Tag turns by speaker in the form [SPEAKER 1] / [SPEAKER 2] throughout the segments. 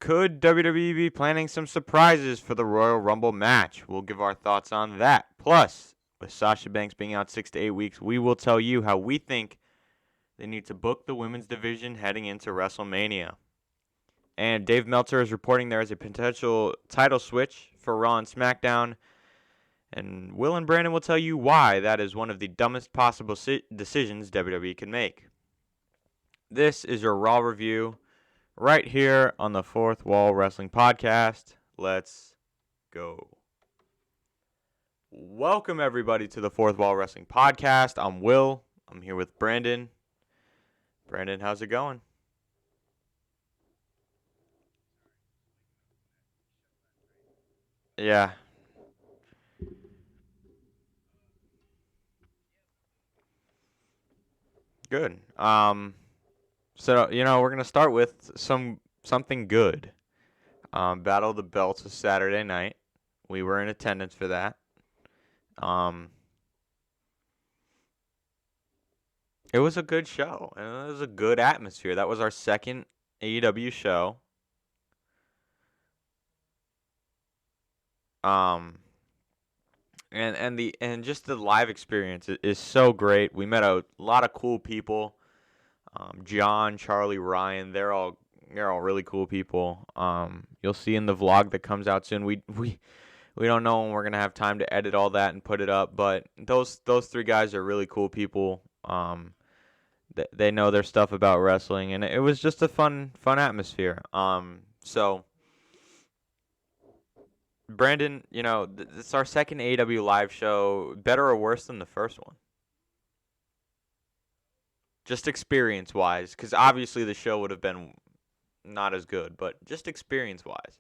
[SPEAKER 1] Could WWE be planning some surprises for the Royal Rumble match? We'll give our thoughts on that. Plus, with Sasha Banks being out 6 to 8 weeks, we will tell you how we think they need to book the women's division heading into WrestleMania. And Dave Meltzer is reporting there is a potential title switch for Raw and SmackDown. And Will and Brandon will tell you why that is one of the dumbest possible decisions WWE can make. This is your Raw review right here on the Fourth Wall Wrestling Podcast. Let's go. Welcome, everybody, to the Fourth Wall Wrestling Podcast. I'm Will. I'm here with Brandon. Brandon, how's it going? Yeah. Good. So, we're going to start with something good. Battle of the Belts was Saturday night. We were in attendance for that. It was a good show, and it was a good atmosphere. That was our second AEW show. And just the live experience is so great. We met a lot of cool people. John, Charlie, Ryan, they're all really cool people. You'll see in the vlog that comes out soon. We don't know when we're gonna have time to edit all that and put it up, but those three guys are really cool people. They know their stuff about wrestling, and it was just a fun atmosphere. So Brandon, it's our second AEW live show. Better or worse than the first one? Just experience-wise, because obviously the show would have been not as good, but just experience-wise.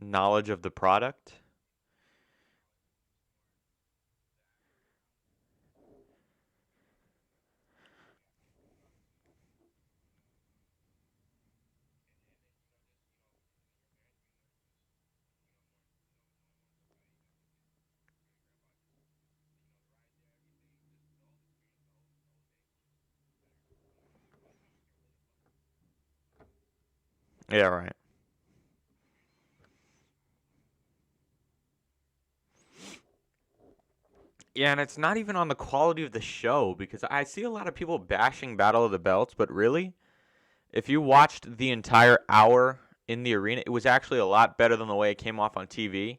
[SPEAKER 1] Knowledge of the product? Yeah, right. Yeah, and it's not even on the quality of the show, because I see a lot of people bashing Battle of the Belts, but really, if you watched the entire hour in the arena, it was actually a lot better than the way it came off on TV.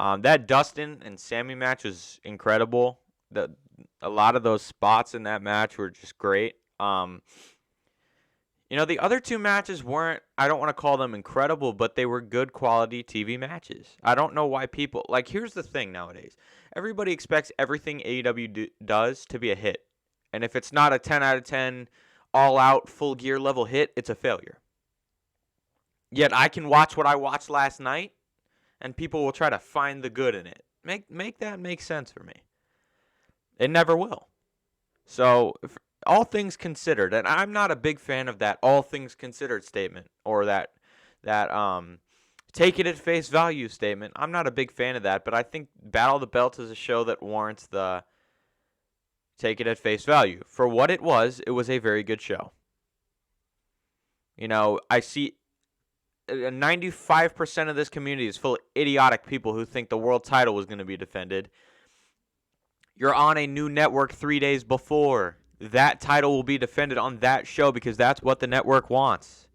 [SPEAKER 1] That Dustin and Sammy match was incredible. A lot of those spots in that match were just great. The other two matches weren't, I don't want to call them incredible, but they were good quality TV matches. I don't know why people, here's the thing nowadays. Everybody expects everything AEW does to be a hit. And if it's not a 10 out of 10 all-out full gear level hit, it's a failure. Yet I can watch what I watched last night, and people will try to find the good in it. Make that make sense for me. It never will. So, all things considered, and I'm not a big fan of that all things considered statement, or that take it at face value statement. I'm not a big fan of that, but I think Battle of the Belts is a show that warrants the take it at face value. For what it was a very good show. I see 95% of this community is full of idiotic people who think the world title was going to be defended. You're on a new network 3 days before. That title will be defended on that show because that's what the network wants.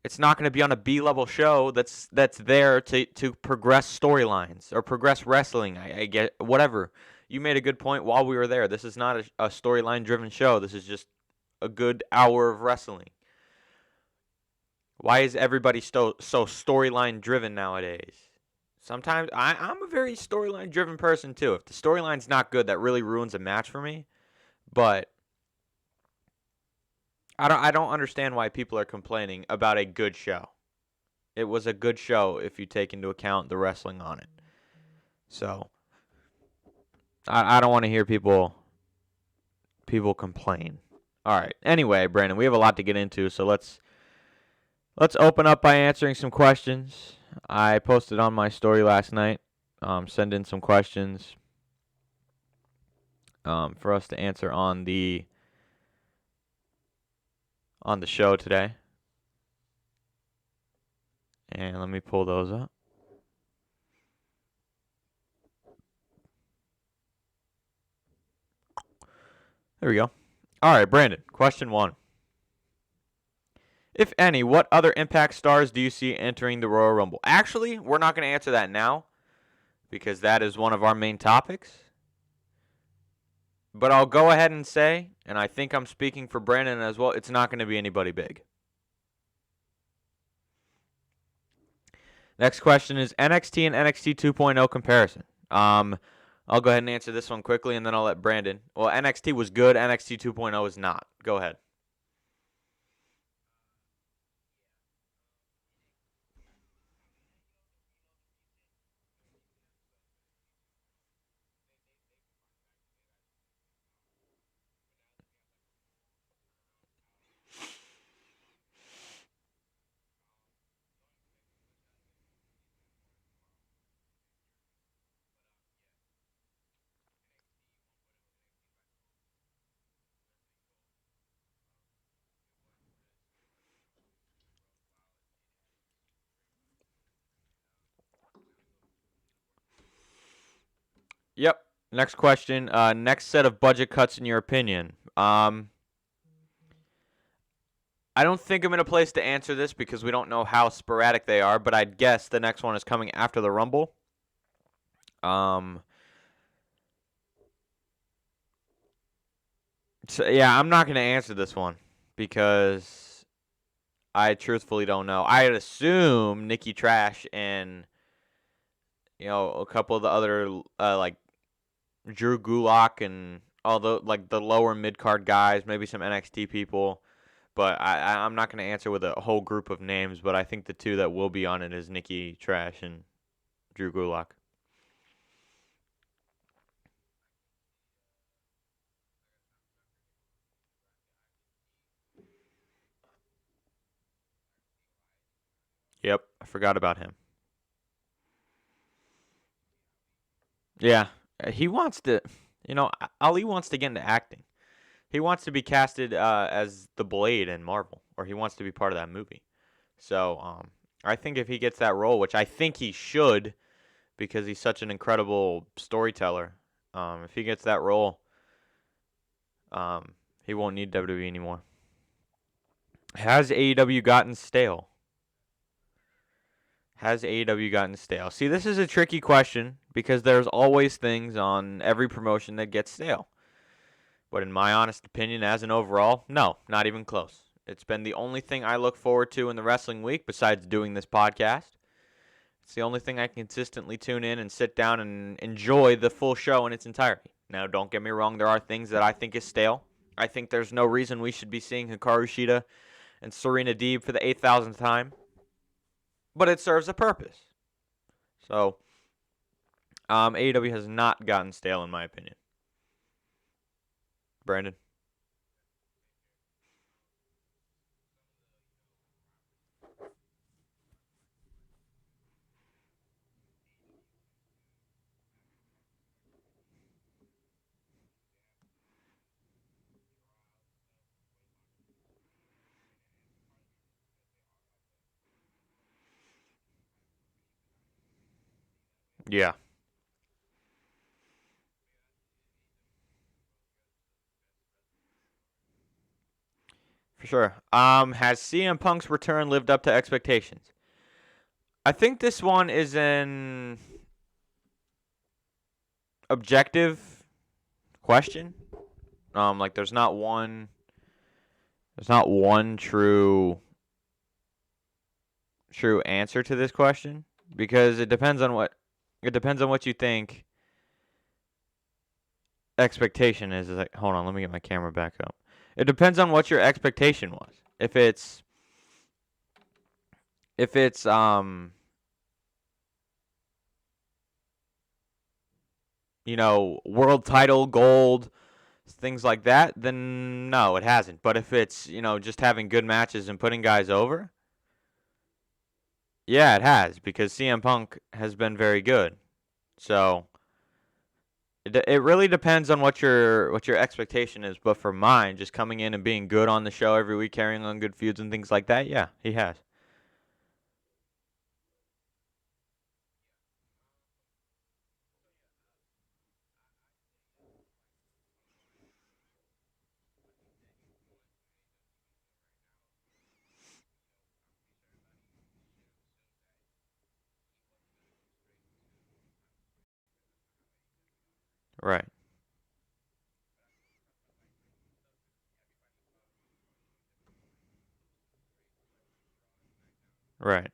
[SPEAKER 1] It's not going to be on a B-level show that's there to progress storylines or progress wrestling. I get whatever. You made a good point while we were there. This is not a storyline-driven show. This is just a good hour of wrestling. Why is everybody so storyline-driven nowadays? Sometimes I'm a very storyline-driven person too. If the storyline's not good, that really ruins a match for me. But I don't understand why people are complaining about a good show. It was a good show if you take into account the wrestling on it. So I don't want to hear people complain. All right. Anyway, Brandon, we have a lot to get into, so let's Let's open up by answering some questions. I posted on my story last night. Send in some questions for us to answer on the show today. And let me pull those up. There we go. All right, Brandon, question 1. If any, what other Impact stars do you see entering the Royal Rumble? Actually, we're not going to answer that now because that is one of our main topics. But I'll go ahead and say, and I think I'm speaking for Brandon as well, it's not going to be anybody big. Next question is NXT and NXT 2.0 comparison. I'll go ahead and answer this one quickly, and then I'll let Brandon. Well, NXT was good. NXT 2.0 is not. Go ahead. Yep. Next question. Next set of budget cuts in your opinion. I don't think I'm in a place to answer this because we don't know how sporadic they are, but I'd guess the next one is coming after the Rumble. So yeah, I'm not going to answer this one because I truthfully don't know. I'd assume Nikki Trash and a couple of the other like Drew Gulak and all the lower mid card guys, maybe some NXT people. But I'm not going to answer with a whole group of names, but I think the two that will be on it is Nikki Trash and Drew Gulak. Yep, I forgot about him. Yeah, he wants to, Ali wants to get into acting. He wants to be casted as the Blade in Marvel, or he wants to be part of that movie. So I think if he gets that role, which I think he should, because he's such an incredible storyteller, if he gets that role, he won't need WWE anymore. Has AEW gotten stale? Has AEW gotten stale? See, this is a tricky question because there's always things on every promotion that gets stale. But in my honest opinion, as an overall, no, not even close. It's been the only thing I look forward to in the wrestling week besides doing this podcast. It's the only thing I consistently tune in and sit down and enjoy the full show in its entirety. Now, don't get me wrong, there are things that I think is stale. I think there's no reason we should be seeing Hikaru Shida and Serena Deeb for the 8,000th time. But it serves a purpose. So, AEW has not gotten stale in my opinion. Brandon? Yeah, for sure. Has CM Punk's return lived up to expectations? I think this one is an objective question. There's not one true answer to this question because it depends on what you think expectation is. It's like, hold on, let me get my camera back up. It depends on what your expectation was. If it's world title, gold, things like that, then no, it hasn't. But if it's, just having good matches and putting guys over, Yeah, it has because CM Punk has been very good. So it really depends on what your expectation is. But for mine, just coming in and being good on the show every week, carrying on good feuds and things like that, yeah, he has. Right, right,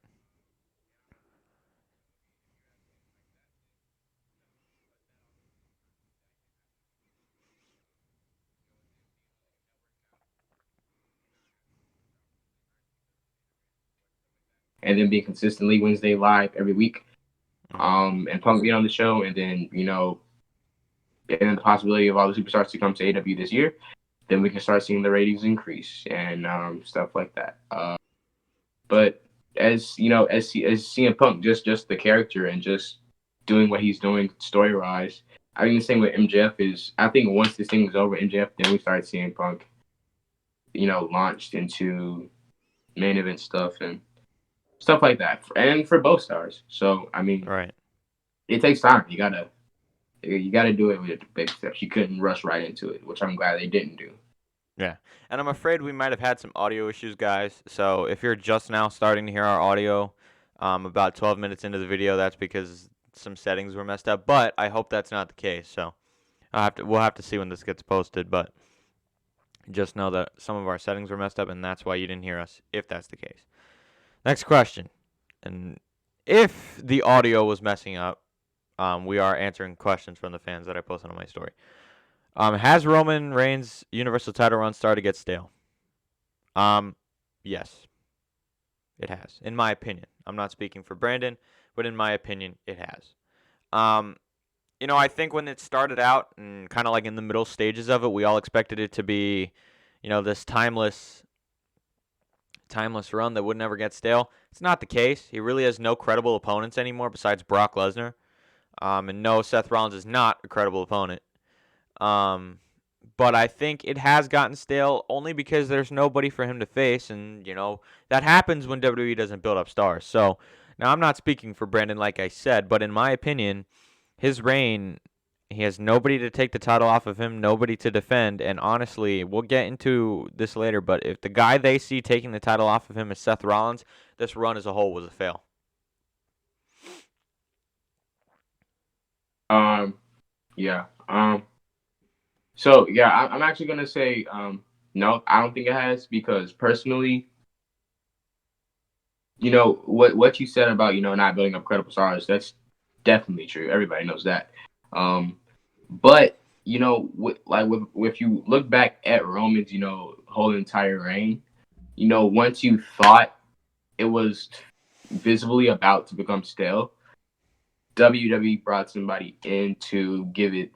[SPEAKER 2] and then being consistently Wednesday live every week.
[SPEAKER 1] hmm
[SPEAKER 2] And Punk being on the show, and then and then the possibility of all the superstars to come to AW this year, then we can start seeing the ratings increase and stuff like that. But as CM Punk, just the character and just doing what he's doing story wise, I think the same with MJF is. I think once this thing is over, MJF, then we start seeing Punk, launched into main event stuff and stuff like that, and for both stars. So I mean,
[SPEAKER 1] right.
[SPEAKER 2] it takes time. You gotta do it with baby steps. You couldn't rush right into it, which I'm glad they didn't do.
[SPEAKER 1] Yeah. And I'm afraid we might have had some audio issues, guys. So if you're just now starting to hear our audio, about 12 minutes into the video, that's because some settings were messed up. But I hope that's not the case. So we'll have to see when this gets posted. But just know that some of our settings were messed up, and that's why you didn't hear us. If that's the case. Next question. And if the audio was messing up, we are answering questions from the fans that I posted on my story. Has Roman Reigns' Universal title run started to get stale? Um, yes, it has. In my opinion, I'm not speaking for Brandon, but in my opinion, it has. Um, I think when it started out and kind of like in the middle stages of it, we all expected it to be, this timeless run that would never get stale. It's not the case. He really has no credible opponents anymore besides Brock Lesnar. And no, Seth Rollins is not a credible opponent. Um, but I think it has gotten stale only because there's nobody for him to face, and that happens when WWE doesn't build up stars. So now I'm not speaking for Brandon, like I said, but in my opinion, his reign, he has nobody to take the title off of him, nobody to defend, and honestly, we'll get into this later, but if the guy they see taking the title off of him is Seth Rollins, this run as a whole was a fail.
[SPEAKER 2] Um, yeah. So yeah, I'm actually gonna say no. I don't think it has because personally, what you said about not building up credible stars. That's definitely true. Everybody knows that. Um, but if you look back at Roman's whole entire reign, once you thought it was visibly about to become stale, WWE brought somebody in to give it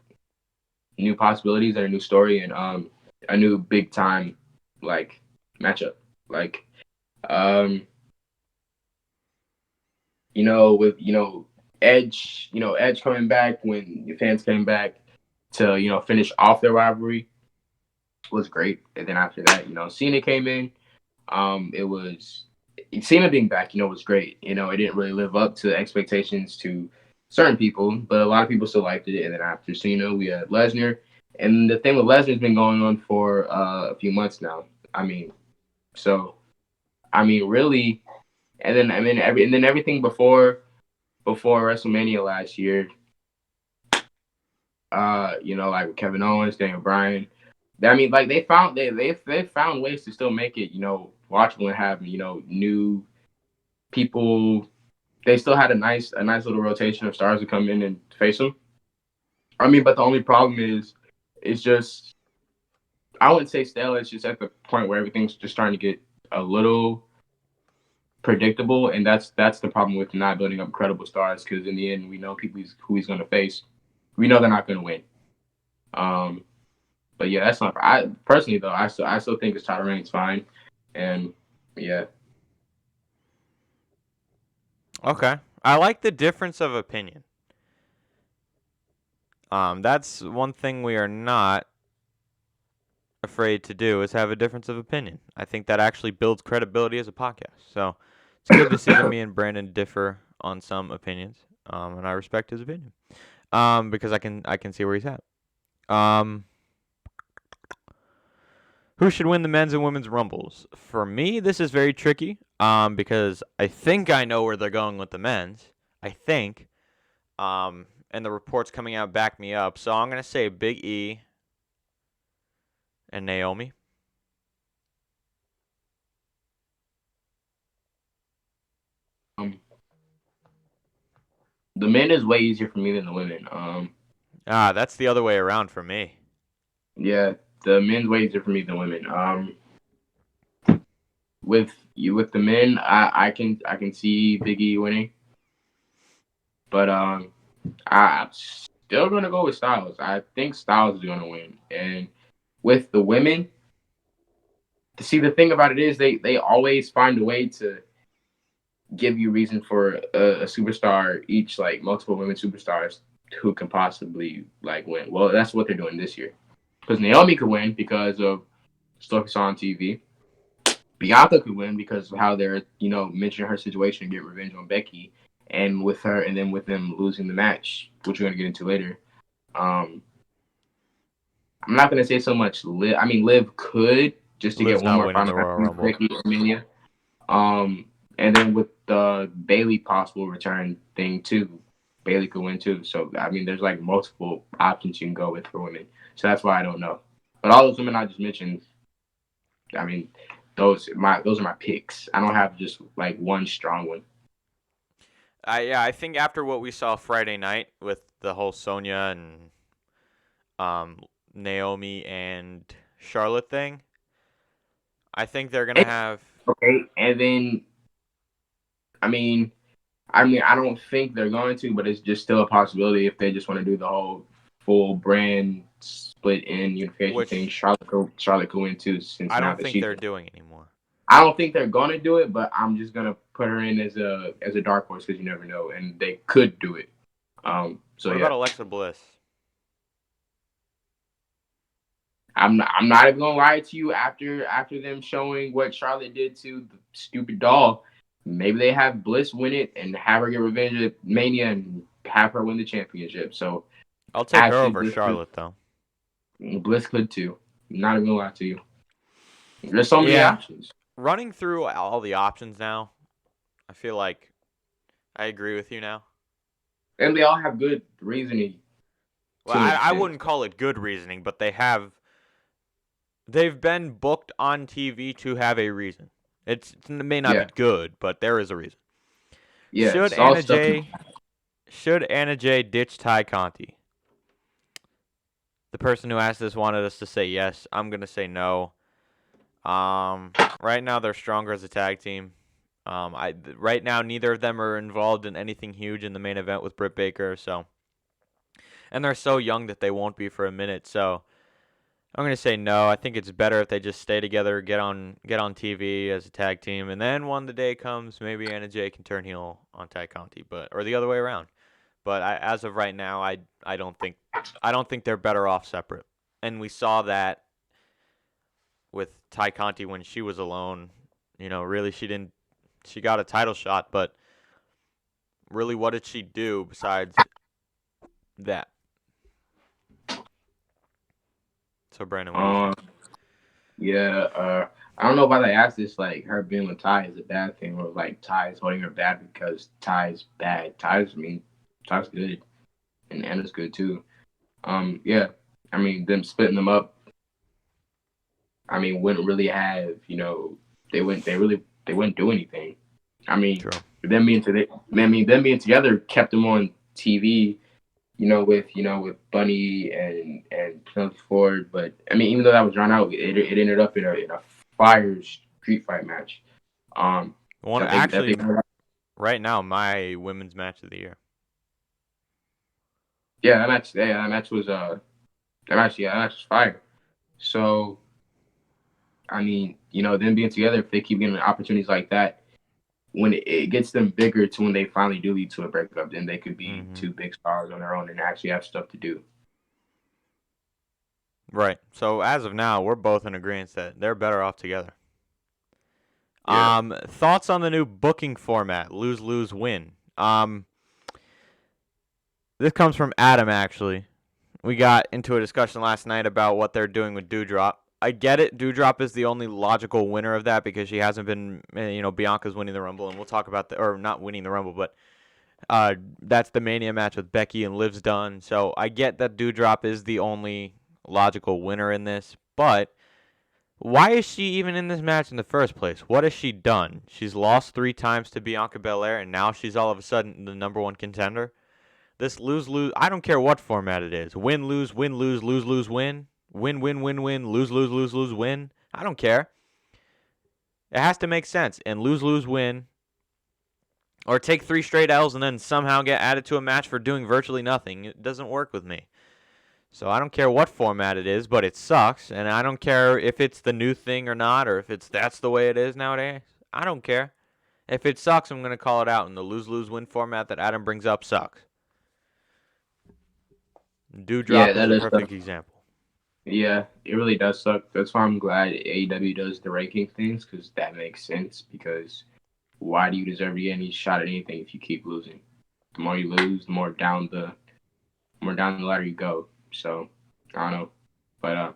[SPEAKER 2] new possibilities and a new story and a new big time like matchup. Like um with Edge, Edge coming back when the fans came back to finish off their rivalry was great. And then after that, Cena came in. It was Cena being back, was great. It didn't really live up to expectations to certain people, but a lot of people still liked it. And then after Cena, we had Lesnar. And the thing with Lesnar's been going on for a few months now. I mean, so really, and then everything before WrestleMania last year, like Kevin Owens, Daniel Bryan. I mean, like they found ways to still make it, watchable and have new people. They still had a nice little rotation of stars to come in and face them. I mean, but the only problem is, it's just I wouldn't say stale. It's just at the point where everything's just starting to get a little predictable, and that's the problem with not building up credible stars. Because in the end, we know who he's going to face. We know they're not going to win. Um, but yeah, that's not. I personally though, I still think his title reign's fine, and yeah.
[SPEAKER 1] Okay. I like the difference of opinion. That's one thing we are not afraid to do is have a difference of opinion. I think that actually builds credibility as a podcast. So it's good to see that me and Brandon differ on some opinions, and I respect his opinion, because I can see where he's at. Um, who should win the men's and women's rumbles? For me, this is very tricky, because I think I know where they're going with the men's. I think, and the reports coming out back me up. So I'm gonna say Big E and Naomi.
[SPEAKER 2] Um, the men is way easier for me than the women.
[SPEAKER 1] That's the other way around for me.
[SPEAKER 2] Yeah, the men's way easier for me than women. With the men, I can see Big E winning, but I'm still gonna go with Styles. I think Styles is gonna win, and with the women, see the thing about it is they always find a way to give you reason for a superstar each, like multiple women superstars who can possibly like win. Well, that's what they're doing this year because Naomi could win because of stuff we saw on TV. Bianca could win because of how they're, mentioning her situation and get revenge on Becky, and with her, and then with them losing the match, which we're gonna get into later. Um, I'm not gonna say so much Liv. I mean, Liv could just to get
[SPEAKER 1] Liv's
[SPEAKER 2] one
[SPEAKER 1] not
[SPEAKER 2] more
[SPEAKER 1] winning
[SPEAKER 2] final
[SPEAKER 1] the
[SPEAKER 2] match
[SPEAKER 1] Royal
[SPEAKER 2] with
[SPEAKER 1] Rumble.
[SPEAKER 2] Becky or Mania. And then with the Bailey possible return thing too, Bailey could win too. So I mean, there's like multiple options you can go with for women. So that's why I don't know. But all those women I just mentioned, I mean, those are my picks. I don't have just like one strong one.
[SPEAKER 1] I think after what we saw Friday night with the whole Sonya and um Naomi and Charlotte thing, I think they're gonna have.
[SPEAKER 2] Okay, and then I mean, I don't think they're going to, but it's just still a possibility if they just want to do the whole full brand split in unification thing.
[SPEAKER 1] Which
[SPEAKER 2] Charlotte could win too, since
[SPEAKER 1] I
[SPEAKER 2] now
[SPEAKER 1] don't
[SPEAKER 2] that
[SPEAKER 1] think
[SPEAKER 2] she's.
[SPEAKER 1] they're doing anymore.
[SPEAKER 2] I don't think they're gonna do it, but I'm just gonna put her in as a dark horse because you never know, and they could do it. So
[SPEAKER 1] What
[SPEAKER 2] yeah,
[SPEAKER 1] about Alexa Bliss?
[SPEAKER 2] I'm not even gonna lie to you. After them showing what Charlotte did to the stupid doll, maybe they have Bliss win it and have her get revenge at Mania and have her win the championship. So
[SPEAKER 1] I'll take her
[SPEAKER 2] actually,
[SPEAKER 1] over Charlotte though.
[SPEAKER 2] Bliss could too. I'm not even gonna lie to you. There's so many
[SPEAKER 1] Yeah,
[SPEAKER 2] options,
[SPEAKER 1] running through all the options now, I feel like I agree with you now.
[SPEAKER 2] and they all have good reasoning
[SPEAKER 1] Well,
[SPEAKER 2] to an
[SPEAKER 1] I
[SPEAKER 2] extent.
[SPEAKER 1] wouldn't call it good reasoning, but they've been booked on TV to have a reason. It may not be
[SPEAKER 2] Yeah,
[SPEAKER 1] good, but there is a reason.
[SPEAKER 2] yeah.
[SPEAKER 1] Should
[SPEAKER 2] It's all
[SPEAKER 1] Anna
[SPEAKER 2] stuff.
[SPEAKER 1] Jay should Anna Jay ditch Ty Conti? The person who asked this wanted us to say yes. I'm gonna say no. Right now they're stronger as a tag team. Right now neither of them are involved in anything huge in the main event with Britt Baker. So, and they're so young that they won't be for a minute. So I'm gonna say no. I think it's better if they just stay together, get on TV as a tag team, and then when the day comes, maybe Anna Jay can turn heel on Ty Conti, or the other way around. But as of right now, I don't think they're better off separate. And we saw that with Ty Conti when she was alone. Really she got a title shot, but really what did she do besides that? So Brandon, what do you
[SPEAKER 2] Um,
[SPEAKER 1] think?
[SPEAKER 2] yeah. I don't know why they asked this. Like her being with Ty is a bad thing, or like Ty is holding her back because Ty's bad. Ty's good, and Anna's good too. Yeah. I mean, them splitting them up. I mean, wouldn't really have. They wouldn't do anything. I mean,
[SPEAKER 1] True.
[SPEAKER 2] them being together kept them on TV. With Bunny and Penelope Ford. But I mean, even though that was drawn out, it ended up in a fire street fight match.
[SPEAKER 1] One
[SPEAKER 2] That they
[SPEAKER 1] actually right now my women's match of the year.
[SPEAKER 2] yeah, that match was fire. So I mean, them being together, if they keep getting opportunities like that when it gets them bigger to when they finally do lead to a breakup, then they could be
[SPEAKER 1] Mm-hmm.
[SPEAKER 2] two big stars on their own and actually have stuff to do.
[SPEAKER 1] Right. So as of now, we're both in agreement that they're better off together.
[SPEAKER 2] Yeah.
[SPEAKER 1] Thoughts on the new booking format, lose, lose, win. This comes from Adam, actually. We got into a discussion last night about what they're doing with Doudrop. I get it. Doudrop is the only logical winner of that because she hasn't been, Bianca's winning the Rumble, and we'll talk about or not winning the Rumble, but that's the Mania match with Becky and Liv's done. So I get that Doudrop is the only logical winner in this, but why is she even in this match in the first place? What has she done? She's lost 3 times to Bianca Belair, and now she's all of a sudden the number 1 contender. This lose-lose, I don't care what format it is. Win, lose, lose, lose, win. Win, lose, lose, win. I don't care. It has to make sense. And lose, win. Or take 3 straight L's and then somehow get added to a match for doing virtually nothing. It doesn't work with me. So I don't care what format it is, but it sucks. And I don't care if it's the new thing or not, or if that's the way it is nowadays. I don't care. If it sucks, I'm going to call it out. And the lose, win format that Adam brings up sucks. Doudrop is a perfect example.
[SPEAKER 2] Yeah, it really does suck. That's why I'm glad AEW does the ranking things, because that makes sense. Because why do you deserve to get any shot at anything if you keep losing? The more you lose, the more down the ladder you go. So I don't know, but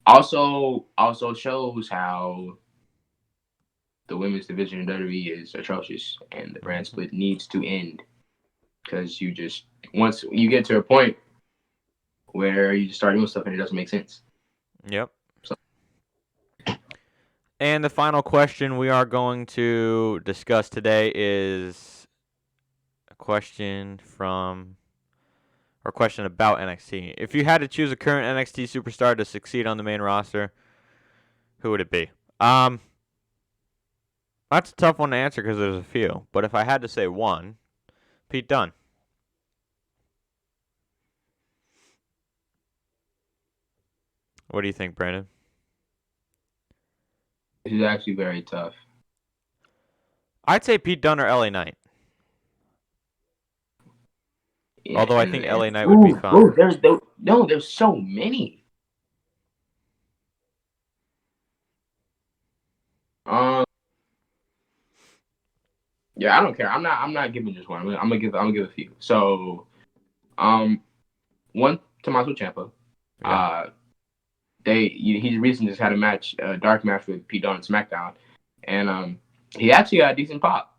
[SPEAKER 2] also shows how the women's division in WWE is atrocious, and the brand split needs to end. Because once you get to a point where you just start doing stuff and it doesn't make sense.
[SPEAKER 1] Yep. And the final question we are going to discuss today is a question about NXT. If you had to choose a current NXT superstar to succeed on the main roster, who would it be? That's a tough one to answer because there's a few. But if I had to say one, Pete Dunne. What do you think, Brandon?
[SPEAKER 2] This is actually very tough.
[SPEAKER 1] I'd say Pete Dunne or LA Knight. Yeah, although I think LA Knight would be fun.
[SPEAKER 2] There's so many. Yeah, I don't care. I'm not giving just one. I'm gonna give a few. So, one, Tommaso Ciampa. Yeah. He recently just had a match, a dark match with Pete Dunne on SmackDown, and he actually got a decent pop.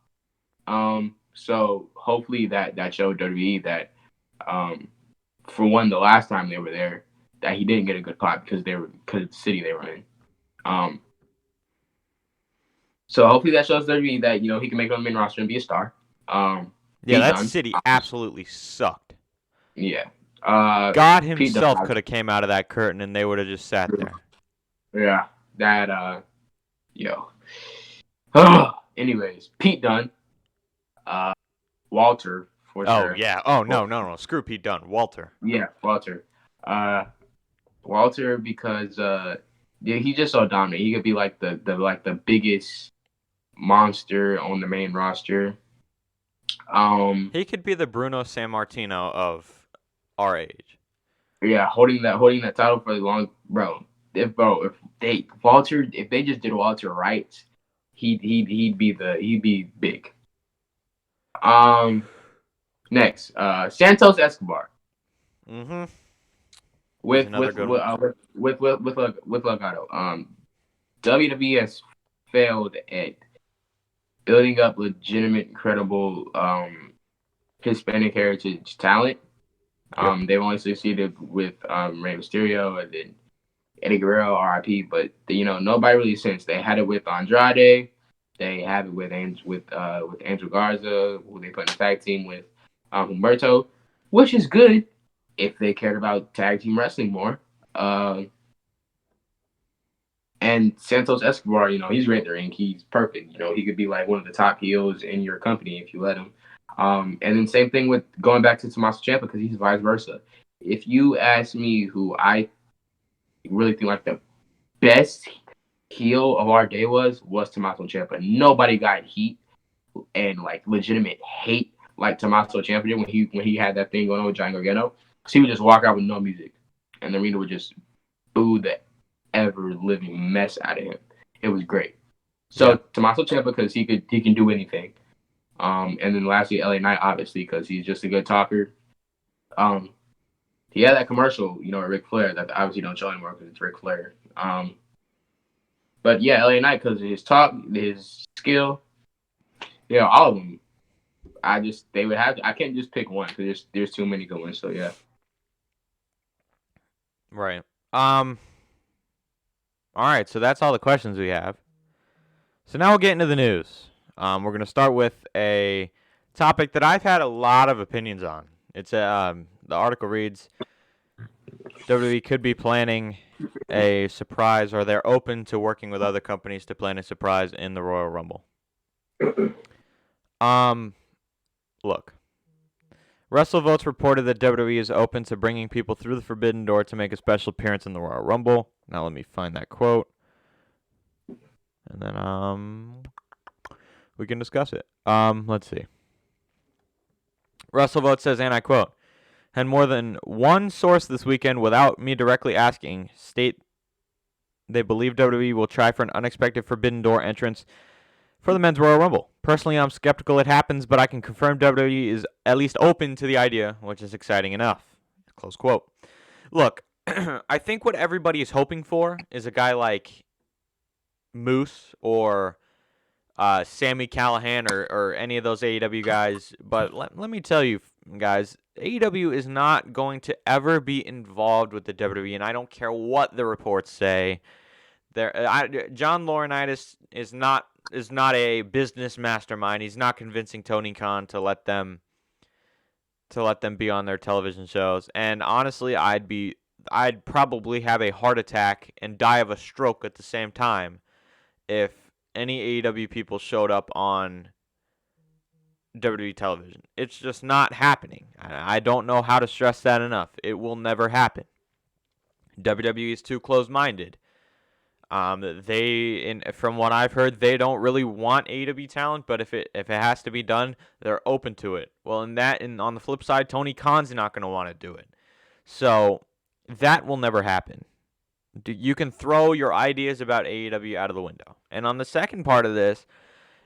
[SPEAKER 2] So hopefully that showed WWE that, for one, the last time they were there, that he didn't get a good pop because of the city they were in. So hopefully that shows WWE that he can make it on the main roster and be a star.
[SPEAKER 1] Yeah, that city absolutely sucked.
[SPEAKER 2] Yeah.
[SPEAKER 1] God himself could have came out of that curtain and they would have just sat there.
[SPEAKER 2] Yeah, that anyways, Pete Dunne, Walter for sure.
[SPEAKER 1] Oh yeah. Oh no. Screw Pete Dunne. Walter.
[SPEAKER 2] Yeah, Walter. Walter because he's just so dominant. He could be like the biggest monster on the main roster.
[SPEAKER 1] He could be the Bruno Sammartino of our age.
[SPEAKER 2] Yeah, holding that title for the long, bro. If they just did Walter right, he'd be big. Next, Santos Escobar.
[SPEAKER 1] Mm-hmm.
[SPEAKER 2] With Legado. WWE has failed at building up legitimate, credible Hispanic heritage talent. They've only succeeded with Rey Mysterio and then Eddie Guerrero, RIP, but nobody really since. They had it with Andrade, they have it with Angel Garza, who they put in a tag team with Humberto, which is good if they cared about tag team wrestling more. And Santos Escobar, he's great in the ring. He's perfect. He could be like one of the top heels in your company if you let him. And then same thing with going back to Tommaso Ciampa because he's vice versa. If you ask me who I really think like the best heel of our day was Tommaso Ciampa. Nobody got heat and like legitimate hate like Tommaso Ciampa did when he had that thing going on with Johnny Gargano. Because he would just walk out with no music, and the arena would just boo the ever living mess out of him. It was great. So
[SPEAKER 1] Yeah.
[SPEAKER 2] Tommaso Ciampa, because he can do anything. And then lastly, LA Knight, obviously, because he's just a good talker. He had that commercial, you know, at Ric Flair that obviously don't show anymore because it's Ric Flair. But yeah, LA Knight, because of his talk, his skill, yeah, all of them. They would have to, I can't just pick one because there's too many good ones. So yeah.
[SPEAKER 1] Right. All right, so that's all the questions we have. So now we'll get into the news. We're going to start with a topic that I've had a lot of opinions on. It's the article reads, WWE could be planning a surprise, or they're open to working with other companies to plan a surprise in the Royal Rumble. Look. WrestleVotes reported that WWE is open to bringing people through the Forbidden Door to make a special appearance in the Royal Rumble. Now let me find that quote. And then we can discuss it. Let's see. WrestleVotes says, and I quote, had more than one source this weekend without me directly asking state they believe WWE will try for an unexpected Forbidden Door entrance for the Men's Royal Rumble. Personally, I'm skeptical it happens, but I can confirm WWE is at least open to the idea, which is exciting enough. Close quote. Look, I think what everybody is hoping for is a guy like Moose or Sami Callihan or any of those AEW guys. But let me tell you, guys, AEW is not going to ever be involved with the WWE, and I don't care what the reports say. John Laurinaitis is not a business mastermind. He's not convincing Tony Khan to let them be on their television shows. And honestly, I'd probably have a heart attack and die of a stroke at the same time if any AEW people showed up on WWE television. It's just not happening. I don't know how to stress that enough. It will never happen. WWE is too close-minded. From what I've heard, they don't really want AEW talent, but if it has to be done, they're open to it. Well, and on the flip side, Tony Khan's not going to want to do it. So that will never happen. You can throw your ideas about AEW out of the window. And on the second part of this,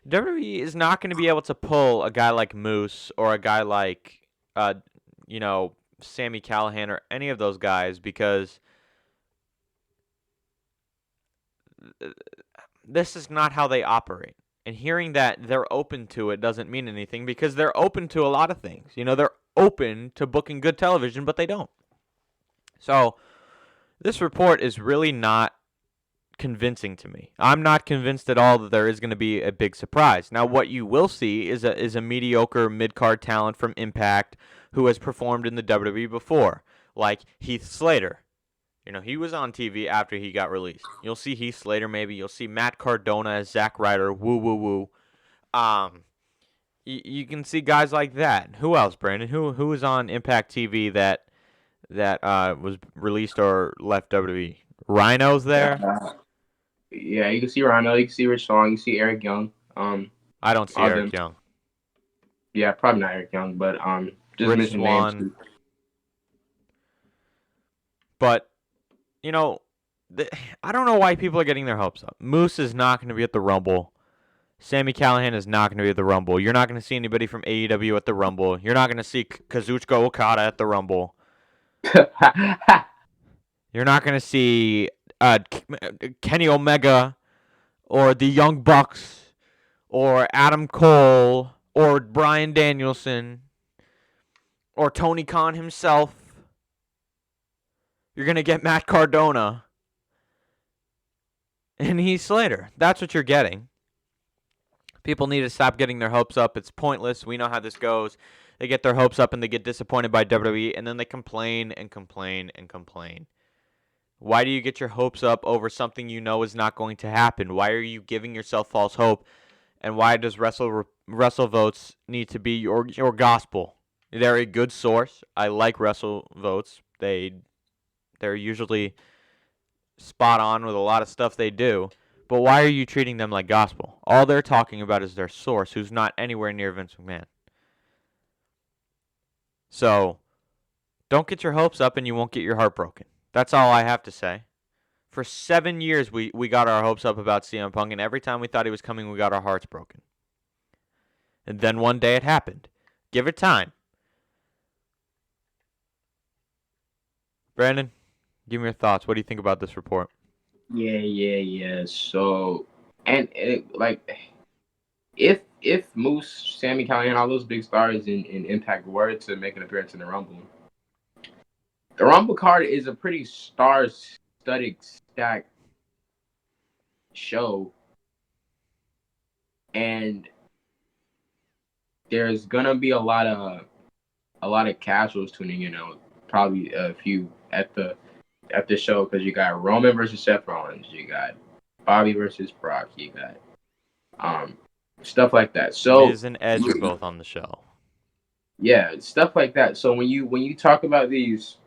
[SPEAKER 1] WWE is not going to be able to pull a guy like Moose or a guy like, Sami Callihan or any of those guys because this is not how they operate. And hearing that they're open to it doesn't mean anything because they're open to a lot of things. They're open to booking good television, but they don't. So this report is really not convincing to me. I'm not convinced at all that there is going to be a big surprise. Now, what you will see is a mediocre mid-card talent from Impact who has performed in the WWE before, like Heath Slater. He was on TV after he got released. You'll see Heath Slater maybe. You'll see Matt Cardona as Zack Ryder. Woo, woo, woo. You can see guys like that. Who else, Brandon? Who was on Impact TV that was released or left WWE? Rhino's there?
[SPEAKER 2] Yeah, you can see Rhino. You can see Rich Swann. You can see Eric Young.
[SPEAKER 1] I don't see Eric Young.
[SPEAKER 2] Yeah, probably not Eric Young, but just
[SPEAKER 1] Rich
[SPEAKER 2] mention
[SPEAKER 1] Swann.
[SPEAKER 2] names.
[SPEAKER 1] But I don't know why people are getting their hopes up. Moose is not going to be at the Rumble. Sami Callihan is not going to be at the Rumble. You're not going to see anybody from AEW at the Rumble. You're not going to see Kazuchika Okada at the Rumble. You're not going to see Kenny Omega or the Young Bucks or Adam Cole or Bryan Danielson or Tony Khan himself. You're going to get Matt Cardona and Heath Slater. That's what you're getting. People need to stop getting their hopes up. It's pointless. We know how this goes. They get their hopes up and they get disappointed by WWE, and then they complain and complain and complain. Why do you get your hopes up over something you know is not going to happen? Why are you giving yourself false hope? And why does WrestleVotes need to be your gospel? They're a good source. I like WrestleVotes. They're usually spot on with a lot of stuff they do. But why are you treating them like gospel? All they're talking about is their source, who's not anywhere near Vince McMahon. So, don't get your hopes up and you won't get your heart broken. That's all I have to say. For 7 years, we got our hopes up about CM Punk, and every time we thought he was coming, we got our hearts broken. And then one day it happened. Give it time. Brandon, give me your thoughts. What do you think about this report?
[SPEAKER 2] Yeah. So, and if Moose, Sami Callihan, all those big stars in Impact were to make an appearance in the Rumble card is a pretty star-studded stacked show, and there's gonna be a lot of casuals tuning in. Probably a few at the show because you got Roman versus Seth Rollins, you got Bobby versus Brock, you got stuff like that. So
[SPEAKER 1] Miz and Edge are both on the show.
[SPEAKER 2] Yeah, stuff like that. So when you talk about these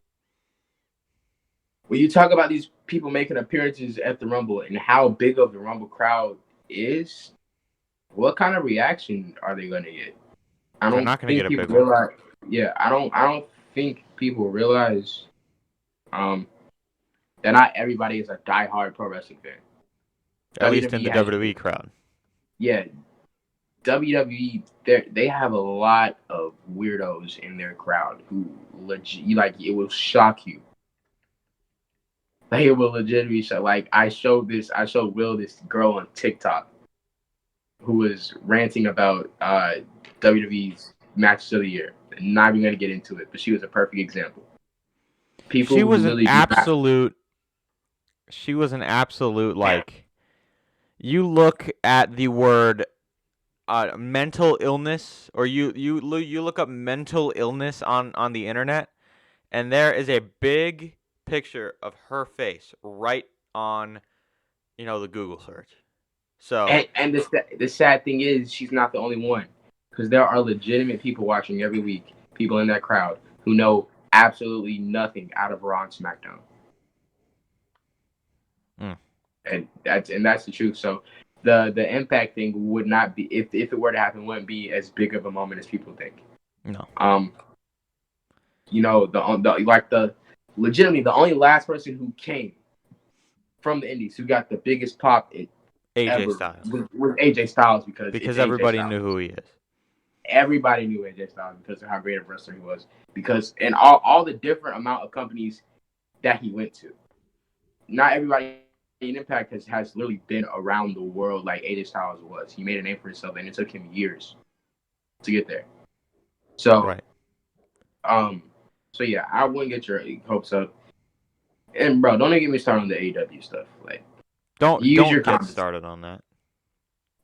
[SPEAKER 2] people making appearances at the Rumble and how big of the Rumble crowd is, what kind of reaction are they gonna get?
[SPEAKER 1] They're not gonna get a big
[SPEAKER 2] realize. Yeah, I don't think people realize that not everybody is a diehard pro wrestling fan.
[SPEAKER 1] At least in the WWE crowd.
[SPEAKER 2] Yeah, WWE, they have a lot of weirdos in their crowd who legit, it will shock you. Like, it will legitimately shock. Like, I showed Will this girl on TikTok who was ranting about WWE's matches of the year. I'm not even gonna get into it, but she was a perfect example.
[SPEAKER 1] She was an absolute like. You look at the word mental illness, or you look up mental illness on the internet, and there is a big picture of her face right on, the Google search. So
[SPEAKER 2] and the sad thing is she's not the only one, because there are legitimate people watching every week, people in that crowd who know absolutely nothing out of Raw and SmackDown. And that's the truth. So the Impact thing would not be, if it were to happen, wouldn't be as big of a moment as people think.
[SPEAKER 1] No.
[SPEAKER 2] Legitimately the only last person who came from the Indies who got the biggest pop
[SPEAKER 1] AJ Styles
[SPEAKER 2] was AJ Styles, because
[SPEAKER 1] everybody knew who he is.
[SPEAKER 2] Everybody knew AJ Styles because of how great a wrestler he was. And all the different amount of companies that he went to. Not everybody in Impact has literally been around the world like AJ Styles was. He made a name for himself, and it took him years to get there. So,
[SPEAKER 1] right.
[SPEAKER 2] So yeah, I wouldn't get your hopes up. And bro, don't even get me started on the AEW stuff. Like,
[SPEAKER 1] don't get started on that.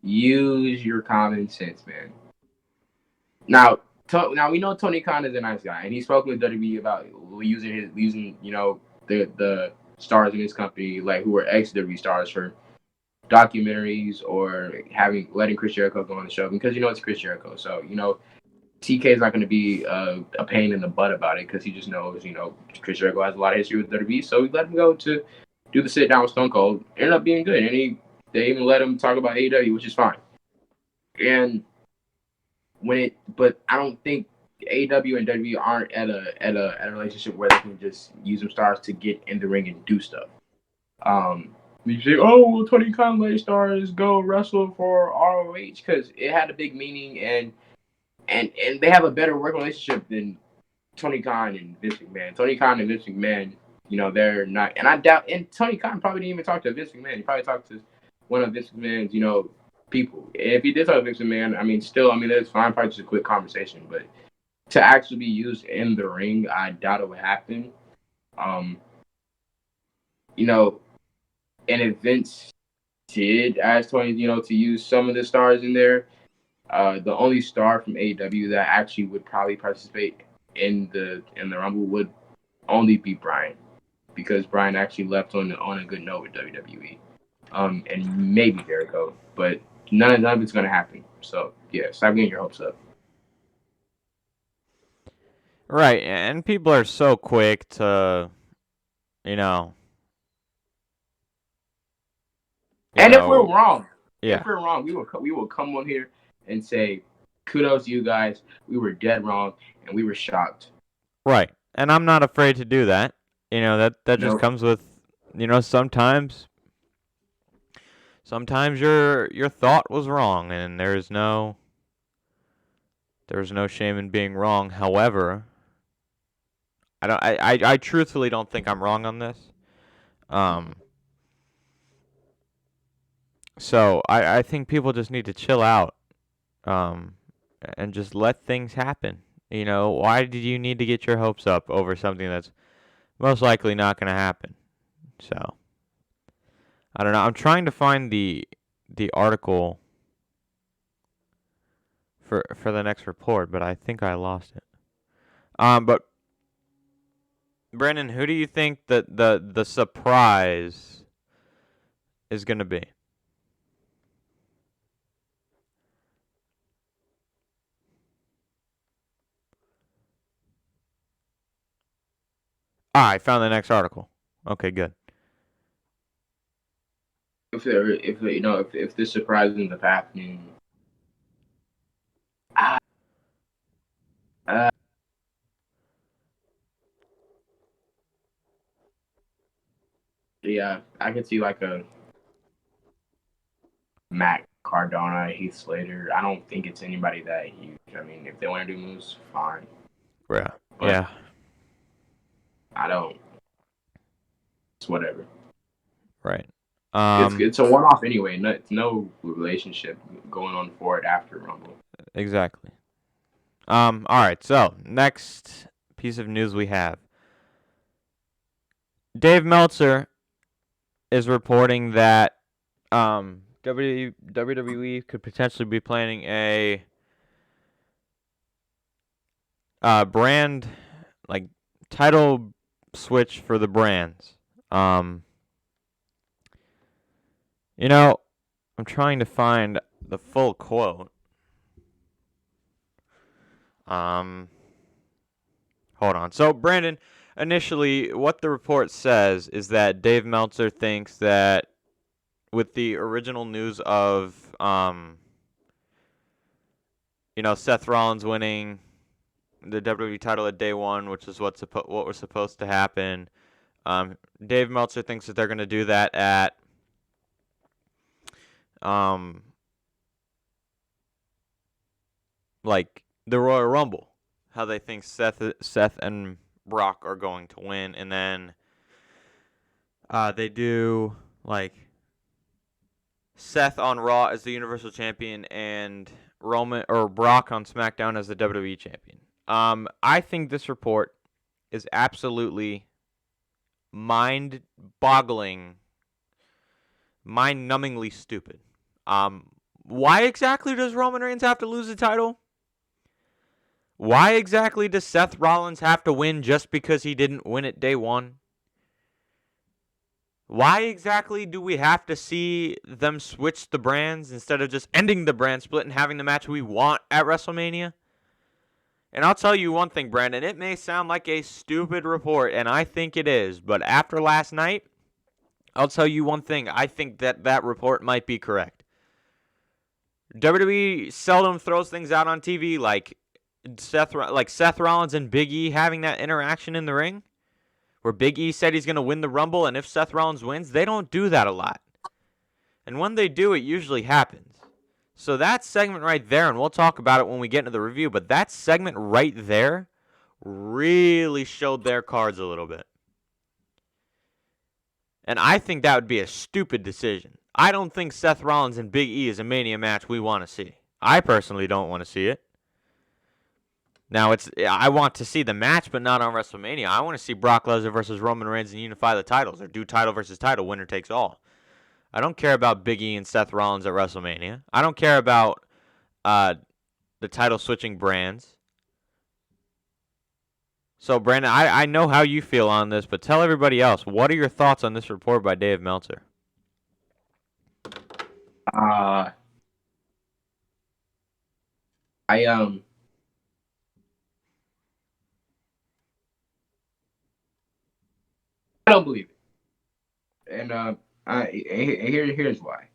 [SPEAKER 2] Use your common sense, man. Now we know Tony Khan is a nice guy, and he's spoken with WWE about using the stars in his company, like, who are ex-WWE stars, for documentaries, or letting Chris Jericho go on the show, because it's Chris Jericho. So TK is not going to be a pain in the butt about it, because he just knows Chris Jericho has a lot of history with WWE. So we let him go to do the sit down with Stone Cold. Ended up being good, and they even let him talk about AEW, which is fine. And but I don't think AEW and WWE aren't at a relationship where they can just use them stars to get in the ring and do stuff. You say, oh, well, Tony Khan let stars go wrestle for ROH, because it had a big meaning, and they have a better working relationship than Tony Khan and Vince McMahon. Tony Khan and Vince McMahon, they're not, and I doubt, and Tony Khan probably didn't even talk to Vince McMahon. He probably talked to one of Vince McMahon's, people. If he did talk to Vince McMahon, that's fine, probably just a quick conversation, but to actually be used in the ring, I doubt it would happen. And if Vince did ask Tony, to use some of the stars in there, the only star from AEW that actually would probably participate in the Rumble would only be Bryan, because Bryan actually left on a good note with WWE, and maybe Jericho, but none of it's gonna happen. So yeah, stop getting your hopes up.
[SPEAKER 1] Right, and people are so quick to,
[SPEAKER 2] And if we're wrong,
[SPEAKER 1] yeah.
[SPEAKER 2] we will come on here and say, kudos to you guys. We were dead wrong, and we were shocked.
[SPEAKER 1] Right. And I'm not afraid to do that. That just
[SPEAKER 2] Nope.
[SPEAKER 1] comes with, sometimes your thought was wrong, and there's no shame in being wrong. However, I truthfully don't think I'm wrong on this. So I think people just need to chill out, and just let things happen. Why did you need to get your hopes up over something that's most likely not going to happen? So I don't know. I'm trying to find the article for the next report, but I think I lost it. But Brandon, who do you think that the surprise is going to be? I found the next article. Okay, good.
[SPEAKER 2] If this surprise ends up happening, yeah, I could see like a Matt Cardona, Heath Slater. I don't think it's anybody that huge. I mean, if they want to do moves, fine.
[SPEAKER 1] Yeah.
[SPEAKER 2] But
[SPEAKER 1] Yeah.
[SPEAKER 2] I don't. It's whatever.
[SPEAKER 1] Right.
[SPEAKER 2] It's a one-off anyway. No relationship going on for it after Rumble.
[SPEAKER 1] Exactly. All right. So next piece of news we have. Dave Meltzer is reporting that WWE could potentially be planning a brand, like, title switch for the brands. I'm trying to find the full quote. Hold on. So, Brandon, initially, what the report says is that Dave Meltzer thinks that with the original news of, Seth Rollins winning the WWE title at day one, which is what was supposed to happen, Dave Meltzer thinks that they're going to do that at like the Royal Rumble. How they think Seth and Brock are going to win, and then they do like Seth on Raw as the Universal Champion and Roman or Brock on SmackDown as the WWE Champion. I think this report is absolutely mind-boggling, mind-numbingly stupid. Why exactly does Roman Reigns have to lose the title? Why exactly does Seth Rollins have to win just because he didn't win it day one? Why exactly do we have to see them switch the brands instead of just ending the brand split and having the match we want at WrestleMania? And I'll tell you one thing, Brandon. It may sound like a stupid report, and I think it is. But after last night, I'll tell you one thing. I think that report might be correct. WWE seldom throws things out on TV like Seth Rollins and Big E having that interaction in the ring, where Big E said he's going to win the Rumble, and if Seth Rollins wins, they don't do that a lot. And when they do, it usually happens. So that segment right there, and we'll talk about it when we get into the review, but that segment right there really showed their cards a little bit. And I think that would be a stupid decision. I don't think Seth Rollins and Big E is a Mania match we want to see. I personally don't want to see it. Now, I want to see the match, but not on WrestleMania. I want to see Brock Lesnar versus Roman Reigns and unify the titles, or do title versus title, winner takes all. I don't care about Big E and Seth Rollins at WrestleMania. I don't care about the title switching brands. So, Brandon, I know how you feel on this, but tell everybody else, what are your thoughts on this report by Dave Meltzer?
[SPEAKER 2] I don't believe it, and here's why.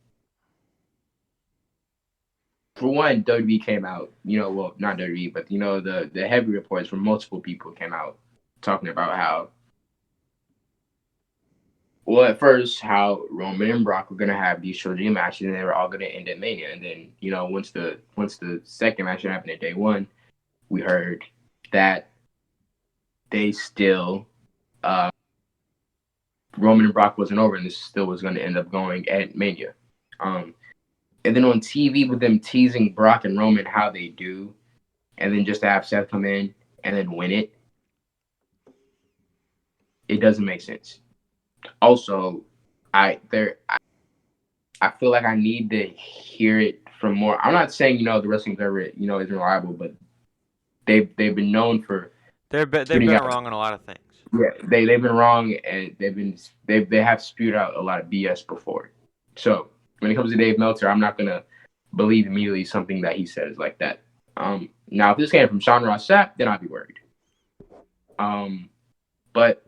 [SPEAKER 2] for one, WWE came out, well, not WWE, but the heavy reports from multiple people came out talking about how, well, at first, how Roman and Brock were gonna have these trilogy matches, and they were all gonna end at Mania. And then, once the second match happened at day one, we heard that they still, Roman and Brock wasn't over, and this still was gonna end up going at Mania. And then on TV with them teasing Brock and Roman how they do, and then just to have Seth come in and then win it, it doesn't make sense. Also, I feel like I need to hear it from more. I'm not saying the wrestling favorite isn't reliable, but they've been known for
[SPEAKER 1] they've been wrong on a lot of things.
[SPEAKER 2] Yeah, they've been wrong, and they have spewed out a lot of BS before. So when it comes to Dave Meltzer, I'm not gonna believe immediately something that he says like that. Now if this came from Sean Ross Sapp, then I'd be worried. But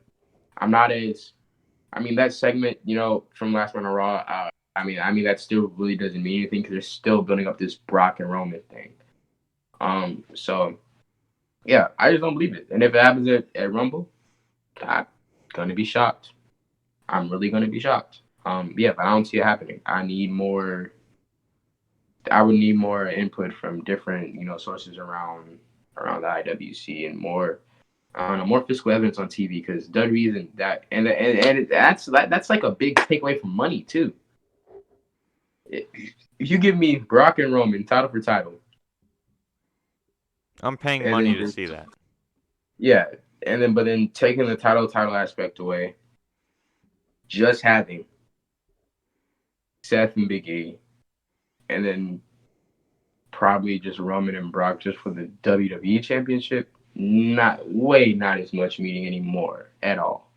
[SPEAKER 2] I'm not as. I mean that segment, from last one on Raw. I mean that still really doesn't mean anything because they're still building up this Brock and Roman thing. So yeah, I just don't believe it. And if it happens at Rumble, I'm gonna be shocked. I'm really gonna be shocked. Yeah, but I don't see it happening. I would need more input from different, sources around the IWC and more, I don't know, more physical evidence on TV because WWE isn't that, and that's like a big takeaway from money too. If you give me Brock and Roman title for title,
[SPEAKER 1] I'm paying money to see that.
[SPEAKER 2] Yeah, but then taking the title aspect away, just having Seth and Big E, and then probably just Roman and Brock just for the WWE Championship, not as much meaning anymore at all.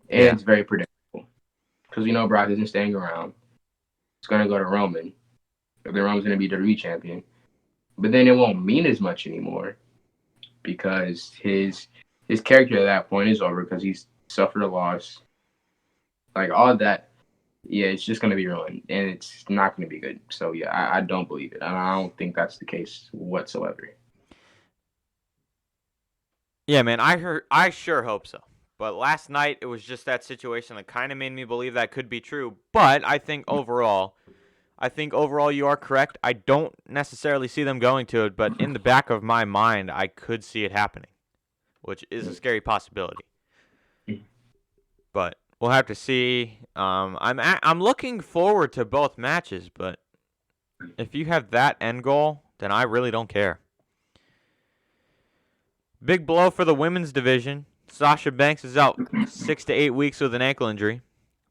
[SPEAKER 2] And It's very predictable because Brock isn't staying around. It's gonna go to Roman. Then Roman's gonna be WWE champion, but then it won't mean as much anymore because his character at that point is over because he's suffered a loss. Like all of that, yeah, it's just gonna be ruined, and it's not gonna be good. So yeah, I don't believe it. I don't think that's the case whatsoever.
[SPEAKER 1] Yeah, man, I sure hope so. But last night it was just that situation that kind of made me believe that could be true. But I think overall you are correct. I don't necessarily see them going to it, but in the back of my mind, I could see it happening, which is a scary possibility. But we'll have to see. I'm looking forward to both matches, but if you have that end goal, then I really don't care. Big blow for the women's division. Sasha Banks is out 6 to 8 weeks with an ankle injury.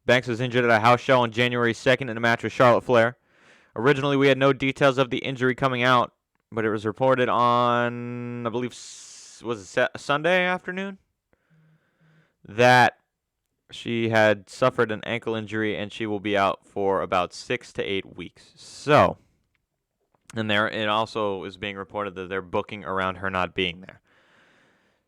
[SPEAKER 1] Banks was injured at a house show on January 2nd in a match with Charlotte Flair. Originally, we had no details of the injury coming out, but it was reported on, I believe, was it Sunday afternoon, that she had suffered an ankle injury and she will be out for about 6 to 8 weeks. So, and it also is being reported that they're booking around her not being there.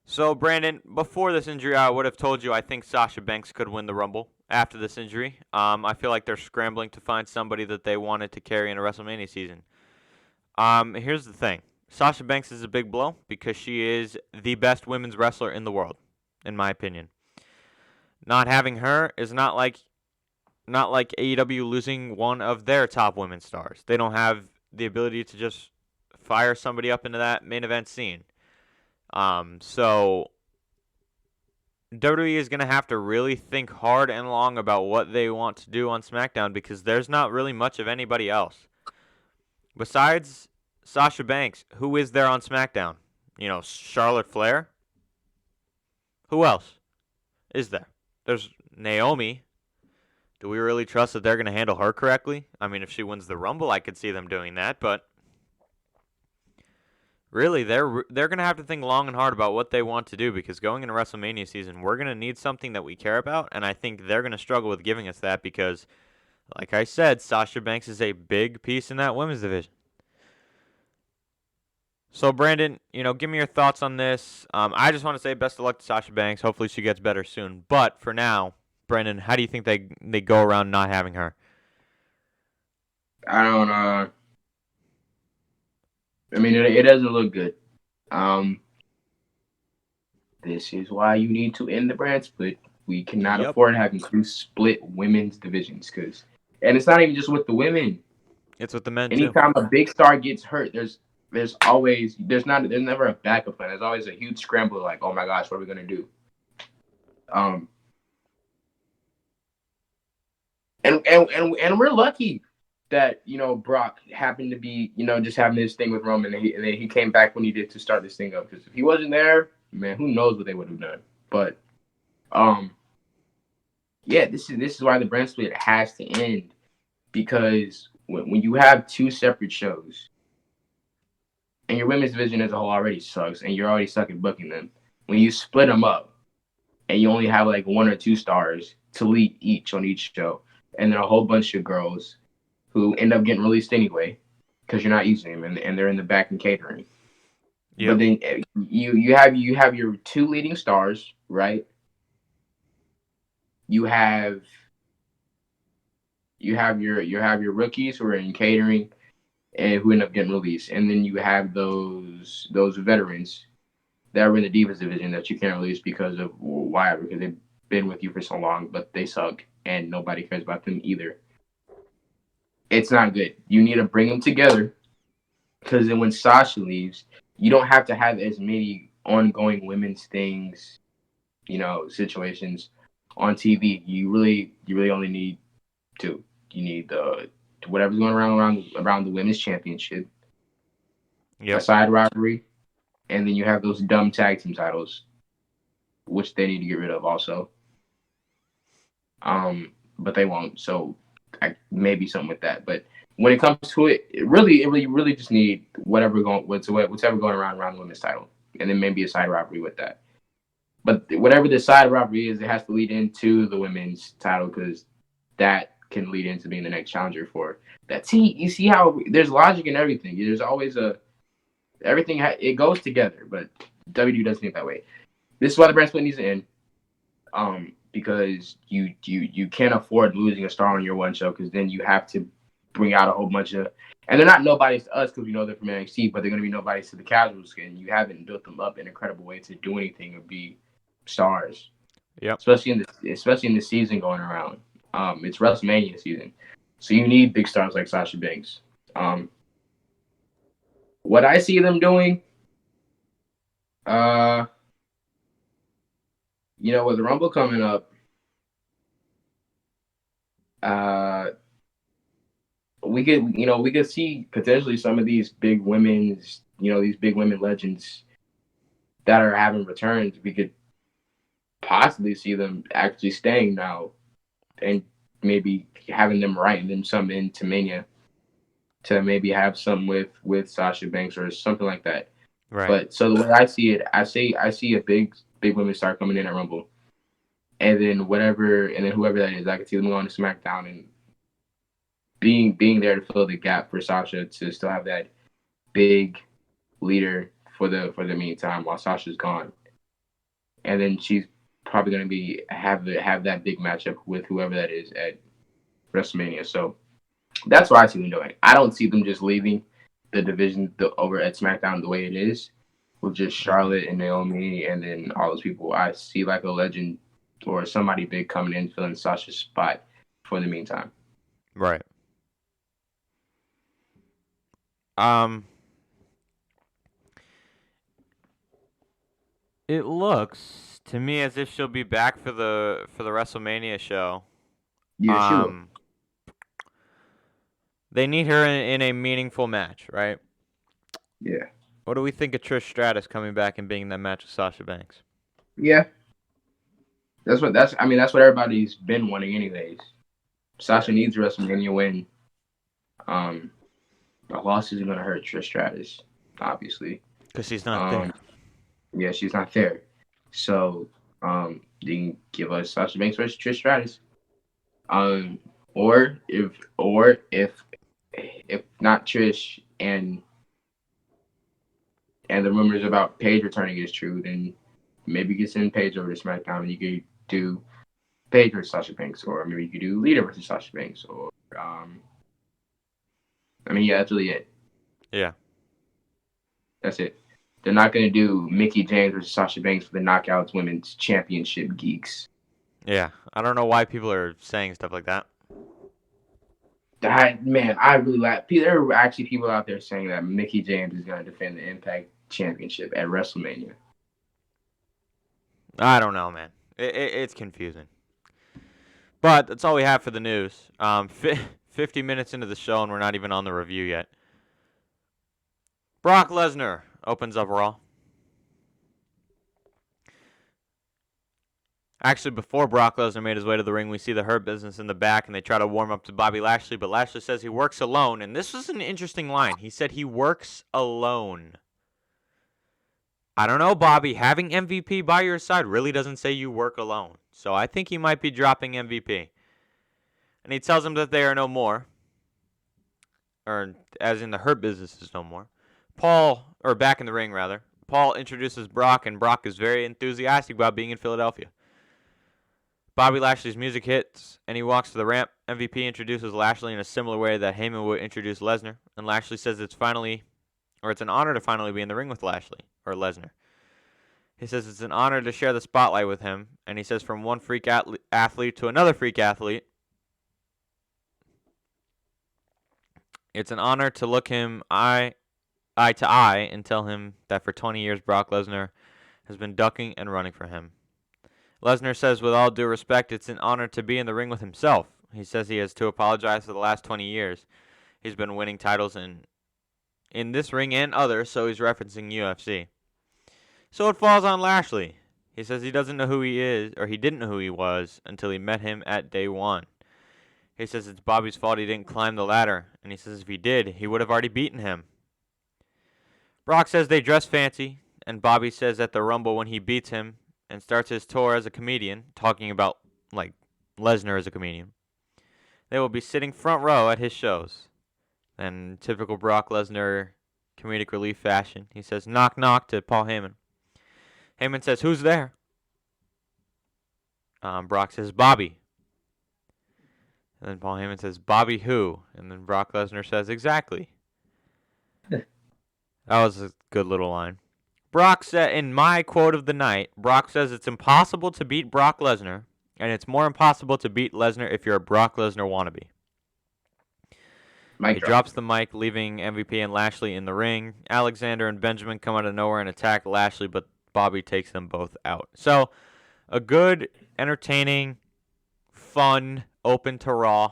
[SPEAKER 1] So, Brandon, before this injury, I would have told you I think Sasha Banks could win the Rumble after this injury. I feel like they're scrambling to find somebody that they wanted to carry in a WrestleMania season. Here's the thing. Sasha Banks is a big blow because she is the best women's wrestler in the world, in my opinion. Not having her is not like AEW losing one of their top women's stars. They don't have the ability to just fire somebody up into that main event scene. So WWE is going to have to really think hard and long about what they want to do on SmackDown because there's not really much of anybody else. Besides Sasha Banks, who is there on SmackDown? Charlotte Flair? Who else is there? There's Naomi. Do we really trust that they're going to handle her correctly? I mean, if she wins the Rumble, I could see them doing that, but really, they're going to have to think long and hard about what they want to do because going into WrestleMania season, we're going to need something that we care about, and I think they're going to struggle with giving us that because, like I said, Sasha Banks is a big piece in that women's division. So, Brandon, give me your thoughts on this. I just want to say best of luck to Sasha Banks. Hopefully she gets better soon. But for now, Brandon, how do you think they go around not having her?
[SPEAKER 2] I don't I mean, it doesn't look good. Um, this is why you need to end the brand split. We cannot
[SPEAKER 1] Yep.
[SPEAKER 2] afford having two split women's divisions, and it's not even just with the women.
[SPEAKER 1] It's with the men too.
[SPEAKER 2] Anytime a big star gets hurt, there's never a backup plan. There's always a huge scramble. Like, oh my gosh, what are we gonna do? Um, and we're lucky that Brock happened to be just having this thing with Roman, and then he came back when he did to start this thing up. Because if he wasn't there, man, who knows what they would have done. But um, yeah, this is why the brand split has to end, because when you have two separate shows and your women's division as a whole already sucks, and you're already stuck at booking them, when you split them up and you only have like one or two stars to lead each on each show, and then a whole bunch of girls who end up getting released anyway because you're not using them, and they're in the back and catering. But
[SPEAKER 1] Yep.
[SPEAKER 2] then you have your two leading stars, right? You have your rookies who are in catering and who end up getting released, and then you have those veterans that were in the Divas division that you can't release because of why, because they've been with you for so long, but they suck and nobody cares about them either. It's not good. You need to bring them together, because then when Sasha leaves, you don't have to have as many ongoing women's things, situations on TV. You really only need two. You need the whatever's going around the women's championship, a
[SPEAKER 1] Yep.
[SPEAKER 2] side rivalry, and then you have those dumb tag team titles, which they need to get rid of also. But they won't. So maybe something with that. But when it comes to it, really just need whatever going around the women's title, and then maybe a side rivalry with that. But whatever the side rivalry is, it has to lead into the women's title, because that can lead into being the next challenger for that. See, you see how there's logic in everything. There's always everything. It goes together, but WWE doesn't think that way. This is why the brand split needs to end. Because you can't afford losing a star on your one show, because then you have to bring out a whole bunch of, and they're not nobodies to us because we know they're from NXT, but they're going to be nobodies to the casuals, and you haven't built them up in a credible way to do anything or be stars,
[SPEAKER 1] Yep.
[SPEAKER 2] especially in the season going around. It's WrestleMania season, so you need big stars like Sasha Banks. What I see them doing, with the Rumble coming up, we could see potentially some of these big women legends that are having returns. We could possibly see them actually staying now, and maybe having them writing them some into Mania to maybe have some with Sasha Banks or something like that.
[SPEAKER 1] Right.
[SPEAKER 2] But so the way I see it, I see a big women star coming in at Rumble, and then whoever that is, I could see them going to SmackDown and being there to fill the gap for Sasha to still have that big leader for the meantime while Sasha's gone, and then she's probably going to have that big matchup with whoever that is at WrestleMania. So that's what I see them doing. I don't see them just leaving the division over at SmackDown the way it is, with just Charlotte and Naomi and then all those people. I see like a legend or somebody big coming in filling Sasha's spot for the meantime.
[SPEAKER 1] Right. Um. It looks to me as if she'll be back for the WrestleMania show.
[SPEAKER 2] Yeah, she will.
[SPEAKER 1] Um. They need her in a meaningful match, right?
[SPEAKER 2] Yeah.
[SPEAKER 1] What do we think of Trish Stratus coming back and being in that match with Sasha Banks?
[SPEAKER 2] Yeah. That's what everybody's been wanting anyways. Sasha needs a WrestleMania win. Um, a loss isn't gonna hurt Trish Stratus, obviously.
[SPEAKER 1] Because she's not there.
[SPEAKER 2] Um, yeah, she's not there. So, they can give us Sasha Banks versus Trish Stratus. Um, or if not Trish and the rumors about Paige returning is true, then maybe you can send Paige over to SmackDown and you could do Paige versus Sasha Banks, or maybe you could do Lita versus Sasha Banks, or yeah, that's really it.
[SPEAKER 1] Yeah.
[SPEAKER 2] That's it. They're not going to do Mickey James versus Sasha Banks for the Knockouts Women's Championship geeks.
[SPEAKER 1] Yeah, I don't know why people are saying stuff like that.
[SPEAKER 2] Man, I really like. There are actually people out there saying that Mickey James is going to defend the Impact Championship at WrestleMania.
[SPEAKER 1] I don't know, man. It's confusing. But that's all we have for the news. 50 minutes into the show, and we're not even on the review yet. Brock Lesnar opens up Raw. Actually, before Brock Lesnar made his way to the ring, we see the Hurt Business in the back, and they try to warm up to Bobby Lashley, but Lashley says he works alone, and this was an interesting line. He said he works alone. I don't know, Bobby. Having MVP by your side really doesn't say you work alone, so I think he might be dropping MVP. And he tells him that they are no more, or as in the Hurt Business is no more. Back in the ring, rather. Paul introduces Brock, and Brock is very enthusiastic about being in Philadelphia. Bobby Lashley's music hits, and he walks to the ramp. MVP introduces Lashley in a similar way that Heyman would introduce Lesnar, and Lashley says it's an honor to finally be in the ring with Lesnar. He says it's an honor to share the spotlight with him, and he says from one freak athlete to another freak athlete, it's an honor to look him eye to eye and tell him that for 20 years Brock Lesnar has been ducking and running for him. Lesnar says, with all due respect, it's an honor to be in the ring with himself. He says he has to apologize for the last 20 years. He's been winning titles in this ring and others, so he's referencing UFC. So it falls on Lashley. He says he doesn't know who he is, or he didn't know who he was until he met him at day one. He says it's Bobby's fault he didn't climb the ladder, and he says if he did, he would have already beaten him. Brock says they dress fancy, and Bobby says at the Rumble when he beats him and starts his tour as a comedian, talking about, like, Lesnar as a comedian, they will be sitting front row at his shows. And typical Brock Lesnar comedic relief fashion, he says, knock, knock to Paul Heyman. Heyman says, who's there? Brock says, Bobby. And then Paul Heyman says, Bobby who? And then Brock Lesnar says, exactly. That was a good little line. Brock said, in my quote of the night, Brock says it's impossible to beat Brock Lesnar, and it's more impossible to beat Lesnar if you're a Brock Lesnar wannabe. He drops the mic, leaving MVP and Lashley in the ring. Alexander and Benjamin come out of nowhere and attack Lashley, but Bobby takes them both out. So, a good, entertaining, fun, open to Raw.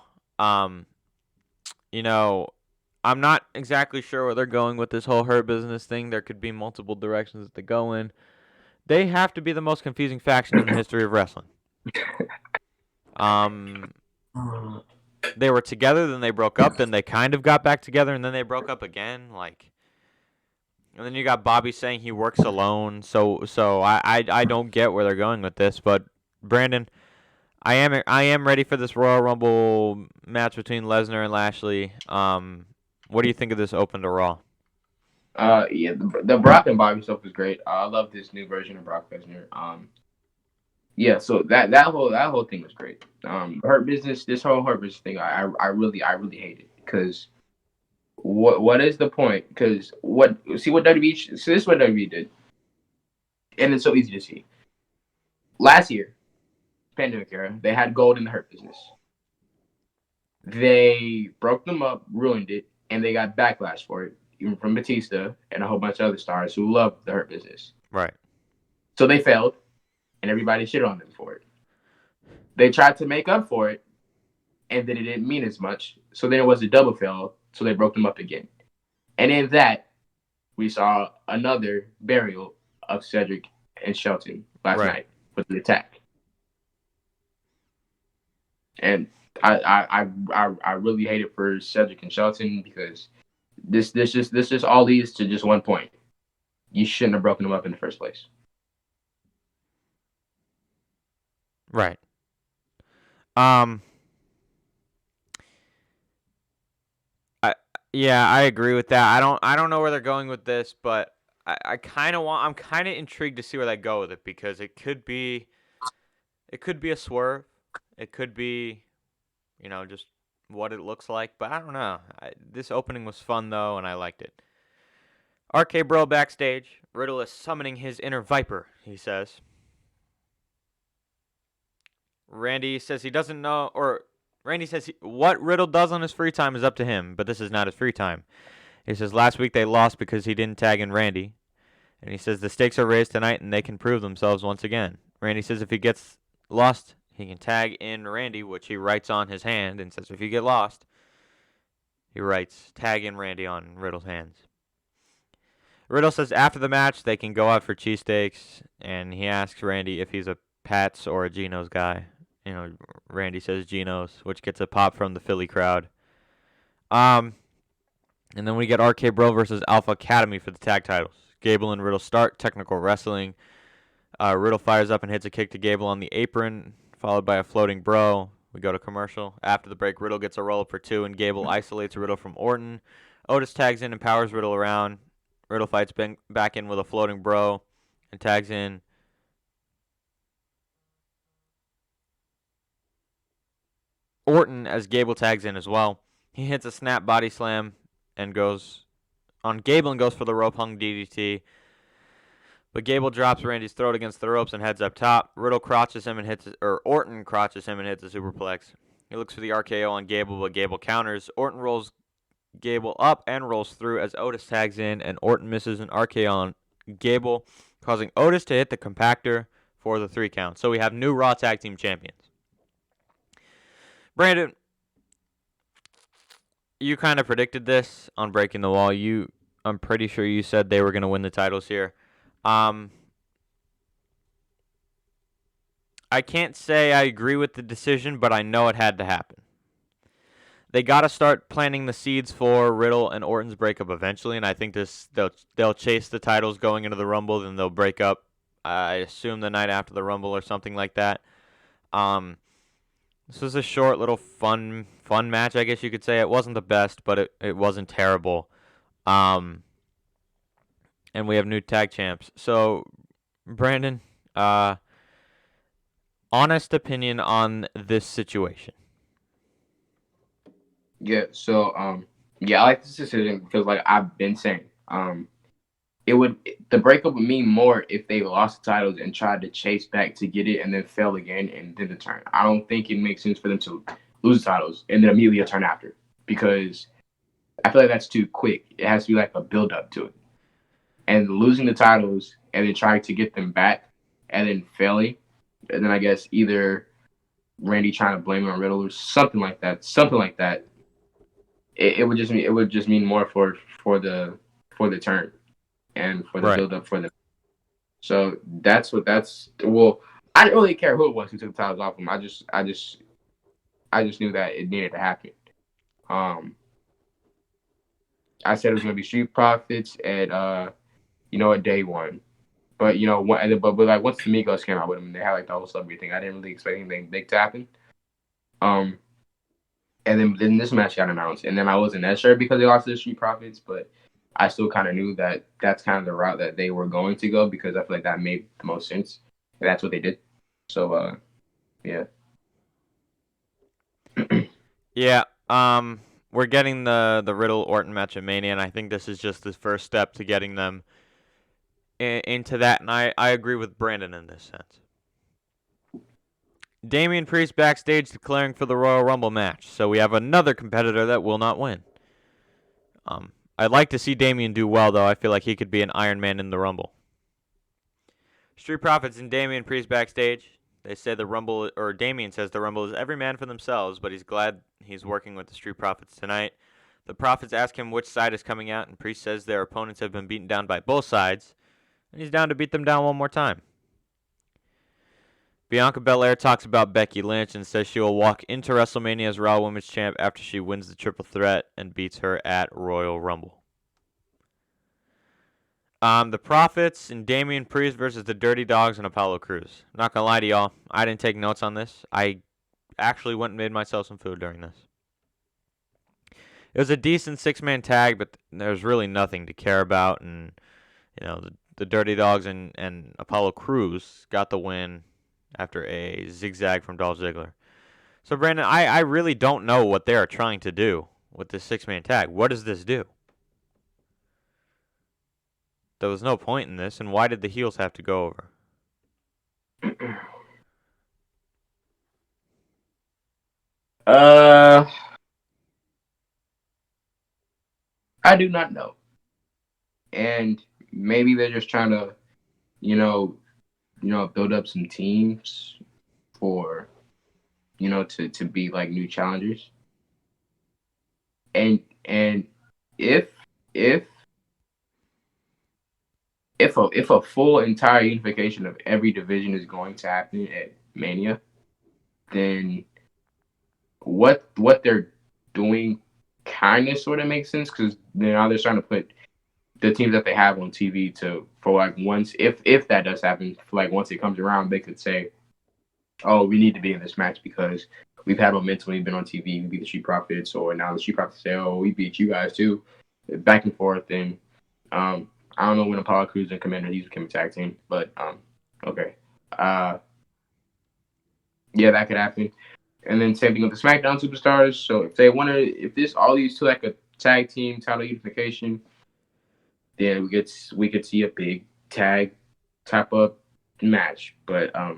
[SPEAKER 1] I'm not exactly sure where they're going with this whole Hurt Business thing. There could be multiple directions that they go in. They have to be the most confusing faction in the history of wrestling. They were together, then they broke up, then they kind of got back together, and then they broke up again. And then you got Bobby saying he works alone. So I don't get where they're going with this. But Brandon, I am ready for this Royal Rumble match between Lesnar and Lashley. What do you think of this open to Raw?
[SPEAKER 2] Yeah, the Brock and Bobby stuff was great. I love this new version of Brock Lesnar. Yeah, so that whole thing was great. Hurt Business, this whole Hurt Business thing, I really hate it because what is the point? Because what WWE? So this is what WWE did, and it's so easy to see. Last year, pandemic era, they had gold in the Hurt Business. They broke them up, ruined it, and they got backlash for it, even from Batista and a whole bunch of other stars who love the Hurt Business.
[SPEAKER 1] Right.
[SPEAKER 2] So they failed, and everybody shit on them for it. They tried to make up for it, and then it didn't mean as much. So then it was a double fail, so they broke them up again. And in that, we saw another burial of Cedric and Shelton last night with the attack. And I really hate it for Cedric and Shelton because this just all leads to just one point. You shouldn't have broken them up in the first place.
[SPEAKER 1] Right. I agree with that. I don't know where they're going with this, but I'm kind of intrigued to see where they go with it because it could be a swerve. It could be, just what it looks like, but I don't know. This opening was fun though, and I liked it. RK Bro backstage. Riddle is summoning his inner viper, he says. Randy says he doesn't know, or Randy says what Riddle does on his free time is up to him, but this is not his free time. He says last week they lost because he didn't tag in Randy. And he says the stakes are raised tonight and they can prove themselves once again. Randy says if he gets lost, he can tag in Randy, which he writes on his hand, and says if you get lost, he writes tag in Randy on Riddle's hands. Riddle says after the match they can go out for cheesesteaks, and he asks Randy if he's a Pat's or a Geno's guy. Randy says Geno's, which gets a pop from the Philly crowd. And then we get RK Bro versus Alpha Academy for the tag titles. Gable and Riddle start technical wrestling. Riddle fires up and hits a kick to Gable on the apron, followed by a floating bro. We go to commercial. After the break, Riddle gets a roll-up for 2, and Gable isolates Riddle from Orton. Otis tags in and powers Riddle around. Riddle fights back in with a floating bro and tags in Orton as Gable tags in as well. He hits a snap body slam and goes on Gable and goes for the rope hung DDT. But Gable drops Randy's throat against the ropes and heads up top. Riddle crotches him and Orton crotches him and hits a superplex. He looks for the RKO on Gable, but Gable counters. Orton rolls Gable up and rolls through as Otis tags in, and Orton misses an RKO on Gable, causing Otis to hit the compactor for the 3 count. So we have new Raw Tag Team Champions. Brandon, you kind of predicted this on Breaking the Wall. I'm pretty sure you said they were going to win the titles here. I can't say I agree with the decision, but I know it had to happen. They got to start planting the seeds for Riddle and Orton's breakup eventually, and I think they'll chase the titles going into the Rumble, then they'll break up, I assume, the night after the Rumble or something like that. This was a short little fun match, I guess you could say. It wasn't the best, but it wasn't terrible. And we have new tag champs. So, Brandon, honest opinion on this situation.
[SPEAKER 2] Yeah, so I like this decision because, like I've been saying, the breakup would mean more if they lost the titles and tried to chase back to get it and then fail again and then the turn. I don't think it makes sense for them to lose the titles and then immediately a turn after, because I feel like that's too quick. It has to be like a build up to it. And losing the titles and then trying to get them back and then failing, and then I guess either Randy trying to blame it on Riddle or something like that. It would just mean more for the turn and for the build up for them. So well, I didn't really care who it was who took the titles off them. I just knew that it needed to happen. I said it was gonna be Street Profits at at day one. But but like once the Migos came out with them, they had like the whole celebrity thing. I didn't really expect anything big to happen. And then this match got announced, and then I wasn't that sure because they lost to the Street Profits, but I still kind of knew that that's kind of the route that they were going to go because I feel like that made the most sense, and that's what they did. So, yeah.
[SPEAKER 1] Yeah. We're getting the Riddle Orton match at Mania, and I think this is just the first step to getting them into that, and I agree with Brandon in this sense. Damian Priest backstage declaring for the Royal Rumble match. So we have another competitor that will not win. I'd like to see Damian do well, though. I feel like he could be an Iron Man in the Rumble. Street Profits and Damian Priest backstage. They say Damian says the Rumble is every man for themselves, but he's glad he's working with the Street Profits tonight. The Profits ask him which side is coming out, and Priest says their opponents have been beaten down by both sides, and he's down to beat them down one more time. Bianca Belair talks about Becky Lynch and says she will walk into WrestleMania as Raw Women's Champ after she wins the Triple Threat and beats her at Royal Rumble. The Profits and Damian Priest versus the Dirty Dogs and Apollo Crews. Not gonna lie to y'all, I didn't take notes on this. I actually went and made myself some food during this. It was a decent 6-man tag, but there's really nothing to care about, and the Dirty Dogs and Apollo Crews got the win after a zigzag from Dolph Ziggler. So, Brandon, I really don't know what they are trying to do with this 6-man tag. What does this do? there was no point in this, and why did the heels have to go over?
[SPEAKER 2] I do not know. And maybe they're just trying to, build up some teams for, to be like new challengers. And if if if a full entire unification of every division is going to happen at Mania, then what they're doing kind of sort of makes sense, because now they're trying to put the teams that they have on TV for like once, if that does happen, for like once it comes around, they could say, oh, we need to be in this match because we've had momentum, we've been on TV, we beat the Street Profits, or now the Street Profits say, oh, we beat you guys too, back and forth. And I don't know when Apollo Crews and Commander He's became a tag team, but okay. Yeah, that could happen. And then same thing with the SmackDown Superstars. So if they want to, if this all these two like a tag team title unification, then we could see a big tag type of match. But I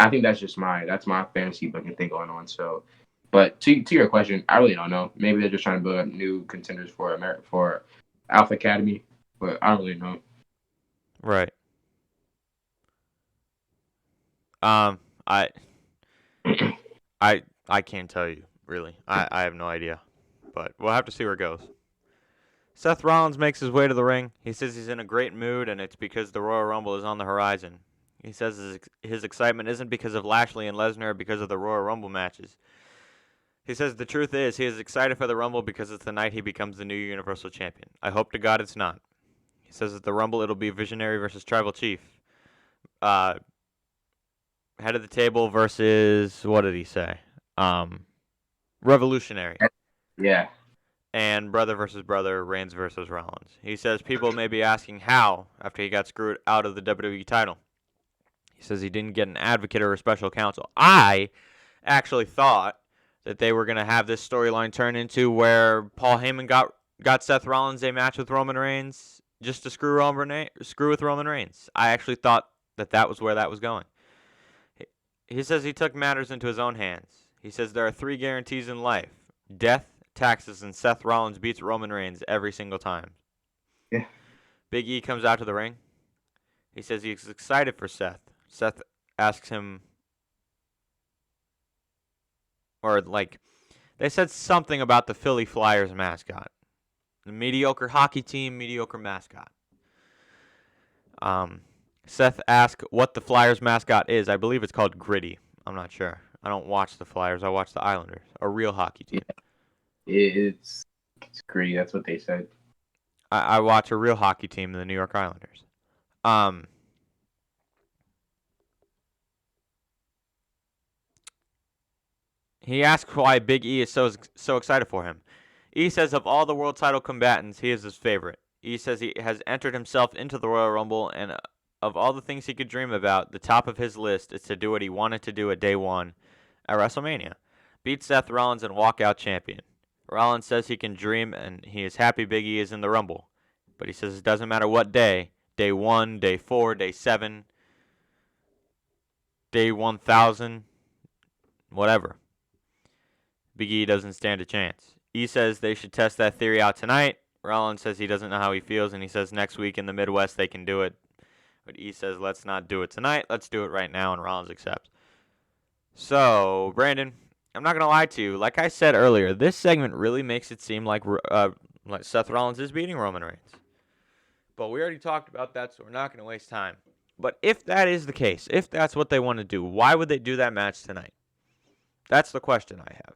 [SPEAKER 2] think that's my fantasy booking thing going on. So, but to your question, I really don't know. Maybe they're just trying to build up new contenders for Alpha Academy, but I don't really know.
[SPEAKER 1] Right. I can't tell you, really. I have no idea. But we'll have to see where it goes. Seth Rollins makes his way to the ring. He says he's in a great mood, and it's because the Royal Rumble is on the horizon. He says his excitement isn't because of Lashley and Lesnar or because of the Royal Rumble matches. He says the truth is he is excited for the Rumble because it's the night he becomes the new Universal Champion. I hope to God it's not. He says at the Rumble it'll be Visionary versus Tribal Chief. Head of the table versus, what did he say? Revolutionary.
[SPEAKER 2] Yeah.
[SPEAKER 1] And brother versus brother, Reigns versus Rollins. He says people may be asking how after he got screwed out of the WWE title. He says he didn't get an advocate or a special counsel. I actually thought that they were going to have this storyline turn into where Paul Heyman got Seth Rollins a match with Roman Reigns just to screw with Roman Reigns. I actually thought that was where that was going. He says he took matters into his own hands. He says there are 3 guarantees in life: death, taxes, and Seth Rollins beats Roman Reigns every single time.
[SPEAKER 2] Yeah.
[SPEAKER 1] Big E comes out to the ring. He says he's excited for Seth. Seth asks him, or like, they said something about the Philly Flyers mascot. The mediocre hockey team, mediocre mascot. Seth asks what the Flyers mascot is. I believe it's called Gritty. I'm not sure. I don't watch the Flyers. I watch the Islanders, a real hockey team.
[SPEAKER 2] Yeah. It's Gritty. That's what they said.
[SPEAKER 1] I watch a real hockey team, the New York Islanders. He asks why Big E is so excited for him. E says of all the world title combatants, he is his favorite. E says he has entered himself into the Royal Rumble, and of all the things he could dream about, the top of his list is to do what he wanted to do at day 1 at WrestleMania. Beat Seth Rollins and walk out champion. Rollins says he can dream, and he is happy Big E is in the Rumble. But he says it doesn't matter what day 1, day 4, day 7, day 1,000, whatever. Big E doesn't stand a chance. E says they should test that theory out tonight. Rollins says he doesn't know how he feels, and he says next week in the Midwest they can do it. But E says let's not do it tonight. Let's do it right now, and Rollins accepts. So, Brandon, I'm not going to lie to you. Like I said earlier, this segment really makes it seem like Seth Rollins is beating Roman Reigns. But we already talked about that, so we're not going to waste time. But if that is the case, if that's what they want to do, why would they do that match tonight? That's the question I have.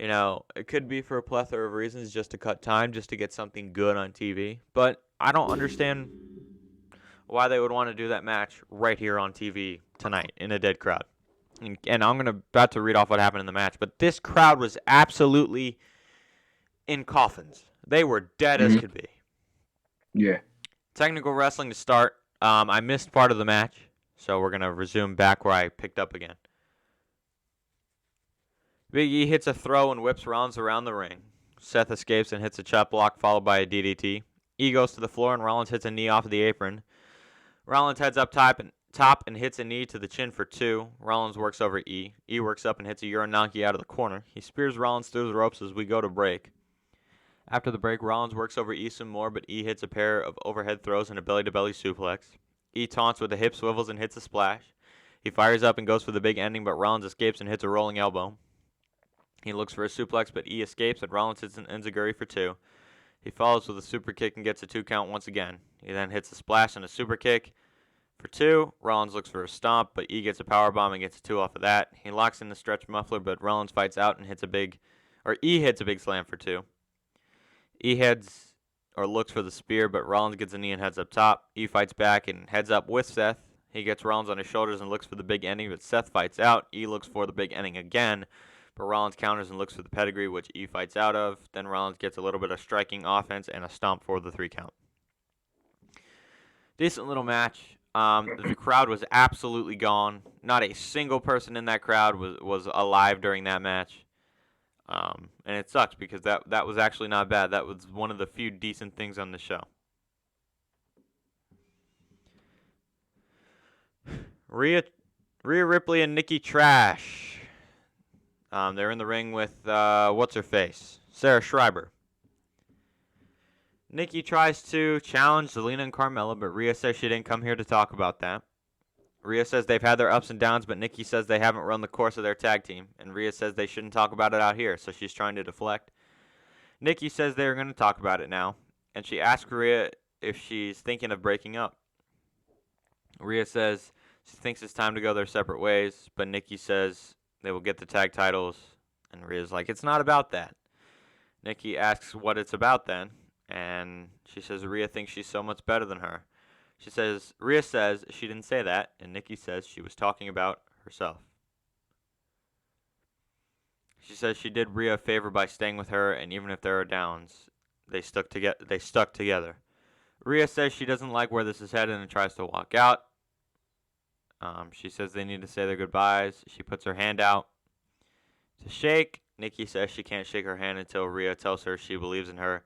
[SPEAKER 1] You know, it could be for a plethora of reasons, just to cut time, just to get something good on TV. But I don't understand why they would want to do that match right here on TV tonight in a dead crowd. And I'm about to read off what happened in the match. But this crowd was absolutely in coffins. They were dead as could be.
[SPEAKER 2] Yeah.
[SPEAKER 1] Technical wrestling to start. I missed part of the match, so we're going to resume back where I picked up again. Big E hits a throw and whips Rollins around the ring. Seth escapes and hits a chop block followed by a DDT. E goes to the floor, and Rollins hits a knee off of the apron. Rollins heads up top and hits a knee to the chin for 2. Rollins works over E. E works up and hits a Uranagi out of the corner. He spears Rollins through the ropes as we go to break. After the break, Rollins works over E some more, but E hits a pair of overhead throws and a belly-to-belly suplex. E taunts with the hip swivels and hits a splash. He fires up and goes for the big ending, but Rollins escapes and hits a rolling elbow. He looks for a suplex, but E escapes, and Rollins hits an enziguri for 2. He follows with a super kick and gets a 2 count once again. He then hits a splash and a super kick for 2. Rollins looks for a stomp, but E gets a powerbomb and gets a 2 off of that. He locks in the stretch muffler, but Rollins fights out and E hits a big slam for 2. E heads or looks for the spear, but Rollins gets a knee and heads up top. E fights back and heads up with Seth. He gets Rollins on his shoulders and looks for the big ending, but Seth fights out. E looks for the big ending again, but Rollins counters and looks for the pedigree, which E fights out of. Then Rollins gets a little bit of striking offense and a stomp for the 3 count. Decent little match. The crowd was absolutely gone. Not a single person in that crowd was alive during that match. And it sucks because that was actually not bad. That was one of the few decent things on the show. Rhea Ripley and Nikki Trash. They're in the ring with what's her face? Sarah Schreiber. Nikki tries to challenge Zelina and Carmella, but Rhea says she didn't come here to talk about that. Rhea says they've had their ups and downs, but Nikki says they haven't run the course of their tag team, and Rhea says they shouldn't talk about it out here, so she's trying to deflect. Nikki says they're going to talk about it now, and she asks Rhea if she's thinking of breaking up. Rhea says she thinks it's time to go their separate ways, but Nikki says they will get the tag titles, and Rhea's like, it's not about that. Nikki asks what it's about then, and she says Rhea thinks she's so much better than her. Rhea says she didn't say that, and Nikki says she was talking about herself. She says she did Rhea a favor by staying with her, and even if there are downs, they stuck together. Rhea says she doesn't like where this is headed and tries to walk out. She says they need to say their goodbyes. She puts her hand out to shake. Nikki says she can't shake her hand until Rhea tells her she believes in her.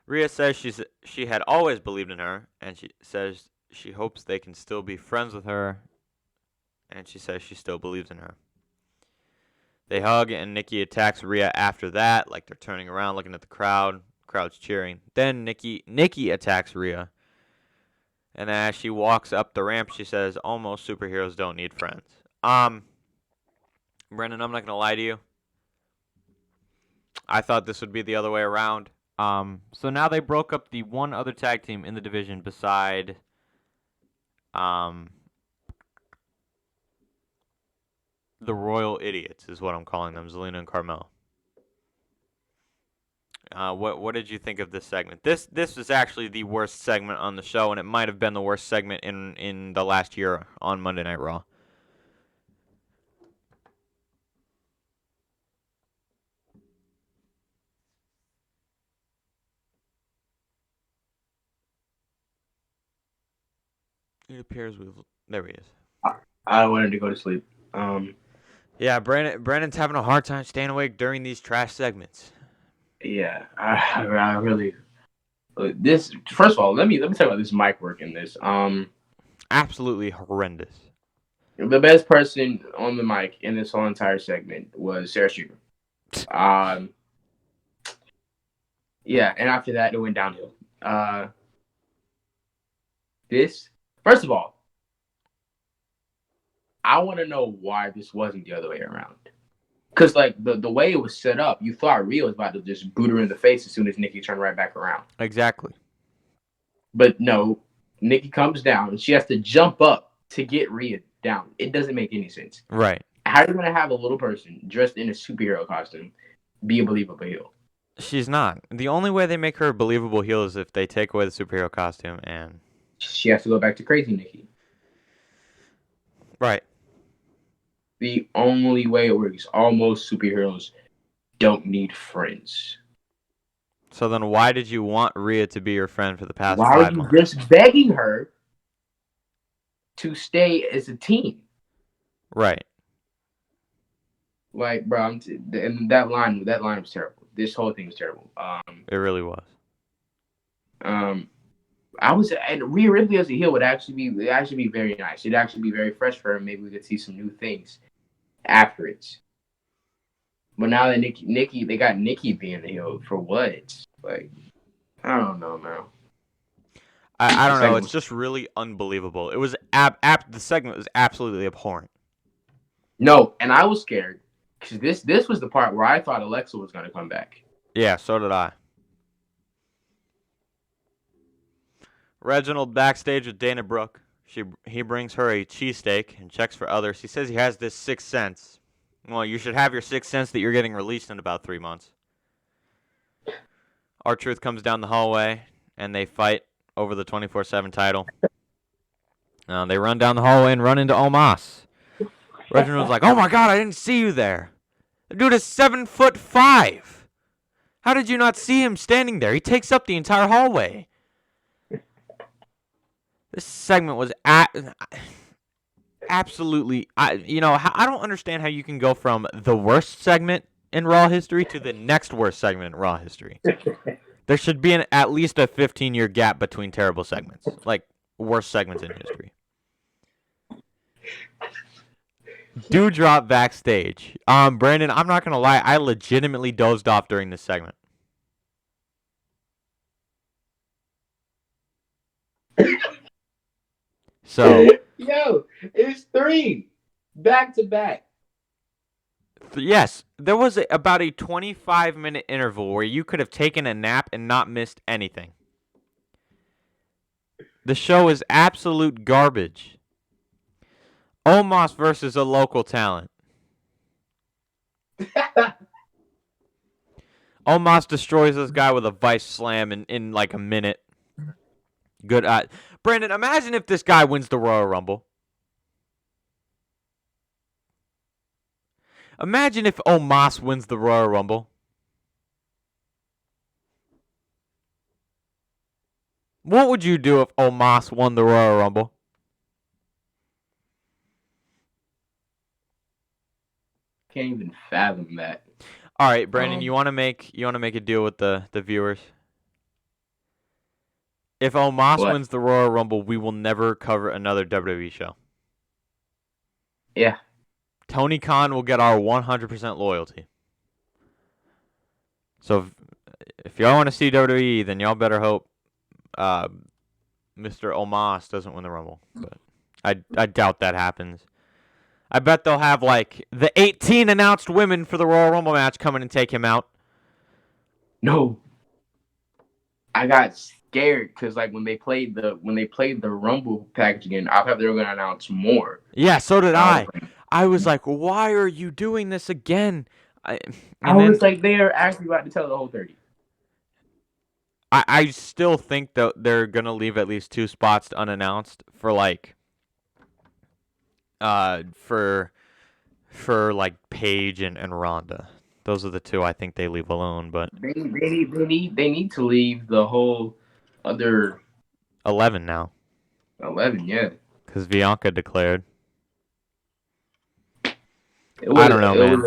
[SPEAKER 1] Rhea says she had always believed in her, and she says she hopes they can still be friends with her, and she says she still believes in her. They hug, and Nikki attacks Rhea after that, like they're turning around, looking at the crowd. Crowd's cheering. Then Nikki attacks Rhea, and as she walks up the ramp, she says, almost superheroes don't need friends. Brendan, I'm not going to lie to you. I thought this would be the other way around. So now they broke up the one other tag team in the division beside the Royal Idiots is what I'm calling them, Zelina and Carmella. What did you think of this segment? This is actually the worst segment on the show, and it might have been the worst segment in the last year on Monday Night Raw. It appears there he is.
[SPEAKER 2] I wanted to go to sleep.
[SPEAKER 1] Yeah, Brandon's having a hard time staying awake during these trash segments.
[SPEAKER 2] Yeah, I really. This first of all, let me talk about this mic work in this.
[SPEAKER 1] Absolutely horrendous.
[SPEAKER 2] The best person on the mic in this whole entire segment was Sarah Schreiber. Yeah, and after that, it went downhill. First of all, I want to know why this wasn't the other way around. Because, like, the way it was set up, you thought Rhea was about to just boot her in the face as soon as Nikki turned right back around.
[SPEAKER 1] Exactly.
[SPEAKER 2] But no, Nikki comes down, and she has to jump up to get Rhea down. It doesn't make any sense.
[SPEAKER 1] Right.
[SPEAKER 2] How are you going to have a little person dressed in a superhero costume be a believable heel?
[SPEAKER 1] She's not. The only way they make her a believable heel is if they take away the superhero costume and...
[SPEAKER 2] She has to go back to crazy Nikki.
[SPEAKER 1] Right.
[SPEAKER 2] The only way it works. Almost superheroes don't need friends.
[SPEAKER 1] So then why did you want Rhea to be your friend for the past 5 months?
[SPEAKER 2] Why are you just begging her to stay as a team?
[SPEAKER 1] Right.
[SPEAKER 2] Like, bro, and that line was terrible. This whole thing was terrible.
[SPEAKER 1] It really was.
[SPEAKER 2] And Rhea Ripley as a heel would actually be very nice. It'd actually be very fresh for her. Maybe we could see some new things after it. But now that they got Nikki being the heel for what? Like, I don't know, man.
[SPEAKER 1] I
[SPEAKER 2] The
[SPEAKER 1] don't know.
[SPEAKER 2] segment
[SPEAKER 1] It's
[SPEAKER 2] was
[SPEAKER 1] just really unbelievable. It was the segment was absolutely abhorrent.
[SPEAKER 2] no, and I was scared because this was the part where I thought Alexa was going to come back.
[SPEAKER 1] Yeah, so did I. Reginald backstage with Dana Brooke. He brings her a cheesesteak and checks for others. He says he has this sixth sense. Well, you should have your sixth sense that you're getting released in about 3 months. R-Truth comes down the hallway, and they fight over the 24/7 title. They run down the hallway and run into Omos. Reginald's like, "Oh my God, I didn't see you there. The dude is 7'5". How did you not see him standing there? He takes up the entire hallway." This segment was absolutely. I don't understand how you can go from the worst segment in Raw history to the next worst segment in Raw history. There should be at least a 15-year gap between terrible segments, like worst segments in history. Dewdrop backstage. Brandon, I'm not gonna lie, I legitimately dozed off during this segment. So
[SPEAKER 2] Yo, it's 3 back to back.
[SPEAKER 1] Yes, there was about a 25-minute interval where you could have taken a nap and not missed anything. The show is absolute garbage. Omos versus a local talent. Omos destroys this guy with a vice slam in like a minute. Good. Brandon, imagine if this guy wins the Royal Rumble. Imagine if Omos wins the Royal Rumble. What would you do if Omos won the Royal Rumble?
[SPEAKER 2] Can't even fathom that.
[SPEAKER 1] All right, Brandon, you want to make a deal with the viewers? If Omos wins the Royal Rumble, we will never cover another WWE show.
[SPEAKER 2] Yeah.
[SPEAKER 1] Tony Khan will get our 100% loyalty. So if y'all want to see WWE, then y'all better hope Mr. Omos doesn't win the Rumble. But I doubt that happens. I bet they'll have like the 18 announced women for the Royal Rumble match come in and take him out.
[SPEAKER 2] No. I got scared because like when they played the Rumble package again, I thought they were gonna announce more.
[SPEAKER 1] Yeah, so did I. I was like, why are you doing this again?
[SPEAKER 2] I was like, they are actually about to tell the whole 30.
[SPEAKER 1] I still think that they're gonna leave at least 2 spots unannounced for like for like Paige and Ronda. Those are the 2 I think they leave alone, but
[SPEAKER 2] they need to leave the whole other
[SPEAKER 1] 11 now.
[SPEAKER 2] 11, yeah.
[SPEAKER 1] Because Bianca declared. I don't know, man.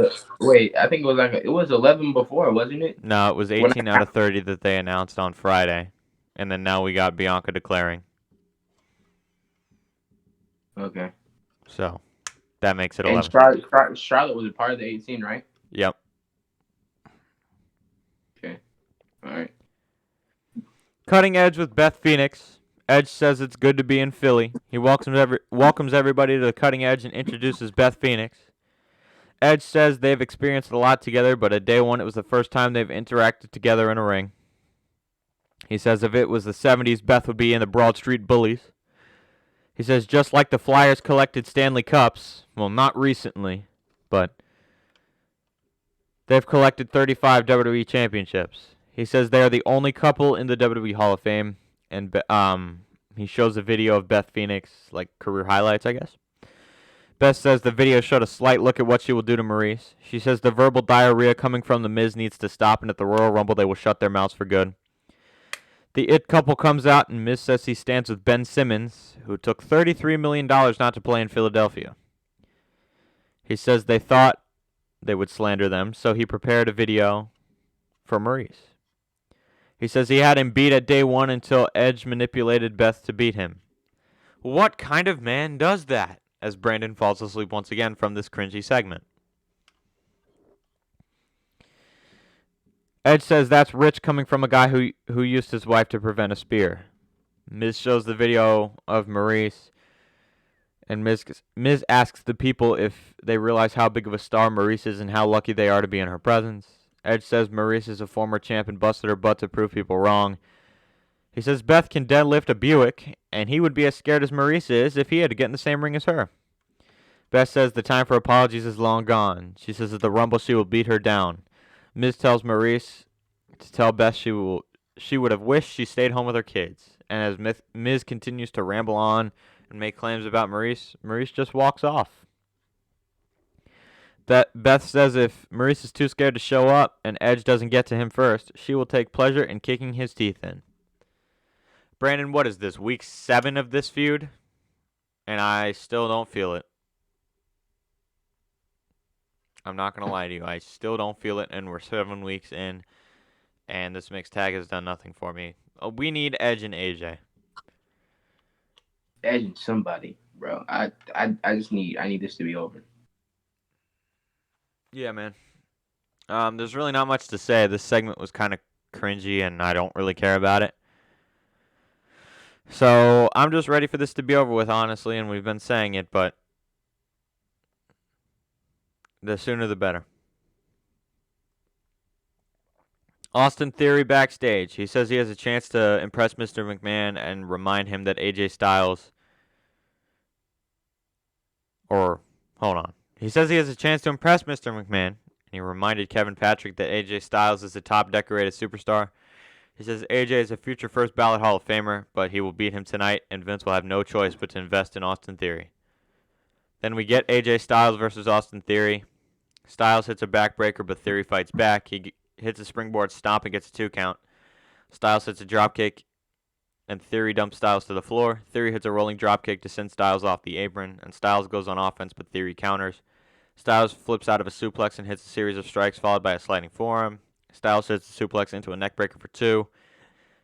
[SPEAKER 2] I think it was 11 before, wasn't it?
[SPEAKER 1] No, it was 18 out of 30 that they announced on Friday, and then now we got Bianca declaring.
[SPEAKER 2] Okay.
[SPEAKER 1] So that makes it 11.
[SPEAKER 2] And Charlotte was a part of the 18, right?
[SPEAKER 1] Yep.
[SPEAKER 2] Okay. All right.
[SPEAKER 1] Cutting Edge with Beth Phoenix. Edge says it's good to be in Philly. He welcomes everybody to the Cutting Edge and introduces Beth Phoenix. Edge says they've experienced a lot together, but at day 1 it was the first time they've interacted together in a ring. He says if it was the 70s, Beth would be in the Broad Street Bullies. He says just like the Flyers collected Stanley Cups, well, not recently, but they've collected 35 WWE championships. He says they are the only couple in the WWE Hall of Fame, and he shows a video of Beth Phoenix, like career highlights, I guess. Beth says the video showed a slight look at what she will do to Maurice. She says the verbal diarrhea coming from The Miz needs to stop, and at the Royal Rumble they will shut their mouths for good. The It couple comes out, and Miz says he stands with Ben Simmons, who took $33 million not to play in Philadelphia. He says they thought they would slander them, so he prepared a video for Maurice. He says he had him beat at day 1 until Edge manipulated Beth to beat him. What kind of man does that? As Brandon falls asleep once again from this cringy segment. Edge says that's rich coming from a guy who used his wife to prevent a spear. Miz shows the video of Maurice, and Miz asks the people if they realize how big of a star Maurice is and how lucky they are to be in her presence. Edge says Maurice is a former champ and busted her butt to prove people wrong. He says Beth can deadlift a Buick, and he would be as scared as Maurice is if he had to get in the same ring as her. Beth says the time for apologies is long gone. She says at the Rumble she will beat her down. Miz tells Maurice to tell Beth she would have wished she stayed home with her kids. And as Miz continues to ramble on and make claims about Maurice just walks off. Beth says if Maurice is too scared to show up and Edge doesn't get to him first, she will take pleasure in kicking his teeth in. Brandon, what is this, week 7 of this feud? And I still don't feel it. I'm not going to lie to you. I still don't feel it, and we're 7 weeks in, and this mixed tag has done nothing for me. We need Edge and AJ.
[SPEAKER 2] Edge and somebody, bro. I need this to be over.
[SPEAKER 1] Yeah, man. There's really not much to say. This segment was kind of cringy, and I don't really care about it. So I'm just ready for this to be over with, honestly, and we've been saying it, but the sooner the better. Austin Theory backstage. He says he has a chance to impress Mr. McMahon and remind him that AJ Styles... Hold on. He says he has a chance to impress Mr. McMahon, and he reminded Kevin Patrick that AJ Styles is a top decorated superstar. He says AJ is a future first ballot Hall of Famer, but he will beat him tonight, and Vince will have no choice but to invest in Austin Theory. Then we get AJ Styles versus Austin Theory. Styles hits a backbreaker, but Theory fights back. He hits a springboard stomp and gets a 2 count. Styles hits a dropkick, and Theory dumps Styles to the floor. Theory hits a rolling dropkick to send Styles off the apron, and Styles goes on offense, but Theory counters. Styles flips out of a suplex and hits a series of strikes, followed by a sliding forearm. Styles hits the suplex into a neckbreaker for 2.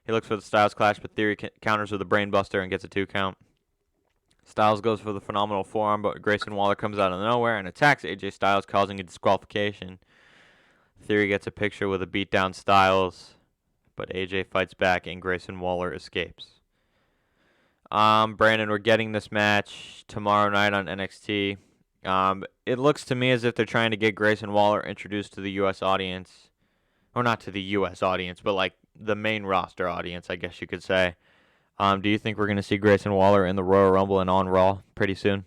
[SPEAKER 1] He looks for the Styles Clash, but Theory counters with a brainbuster and gets a 2 count. Styles goes for the phenomenal forearm, but Grayson Waller comes out of nowhere and attacks AJ Styles, causing a disqualification. Theory gets a picture with a beatdown Styles, but AJ fights back and Grayson Waller escapes. Brandon, we're getting this match tomorrow night on NXT. It looks to me as if they're trying to get Grayson Waller introduced to the U.S. audience. Or not to the U.S. audience, but like the main roster audience, I guess you could say. Do you think we're going to see Grayson Waller in the Royal Rumble and on Raw pretty soon?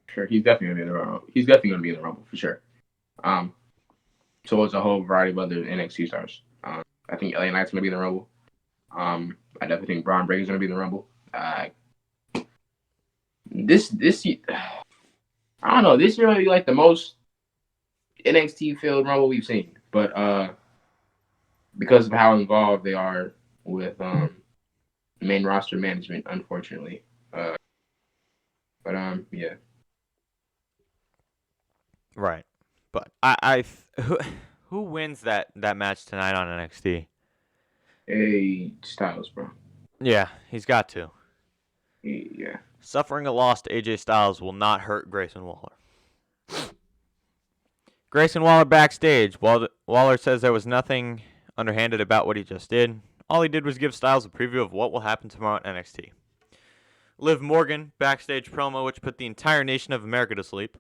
[SPEAKER 2] Sure. He's definitely going to be in the Rumble. He's definitely going to be in the Rumble, for sure. So it's a whole variety of other NXT stars. I think LA Knight's going to be in the Rumble. I definitely think Braun Breaker's going to be in the Rumble. This I don't know. This year might be like the most NXT-filled Rumble we've seen. But because of how involved they are with main roster management, unfortunately. Yeah.
[SPEAKER 1] Right. But who wins that match tonight on NXT?
[SPEAKER 2] Styles, bro.
[SPEAKER 1] Yeah, he's got to.
[SPEAKER 2] Yeah.
[SPEAKER 1] Suffering a loss to AJ Styles will not hurt Grayson Waller. Grayson Waller backstage. Waller says there was nothing underhanded about what he just did. All he did was give Styles a preview of what will happen tomorrow at NXT. Liv Morgan, backstage promo, which put the entire nation of America to sleep.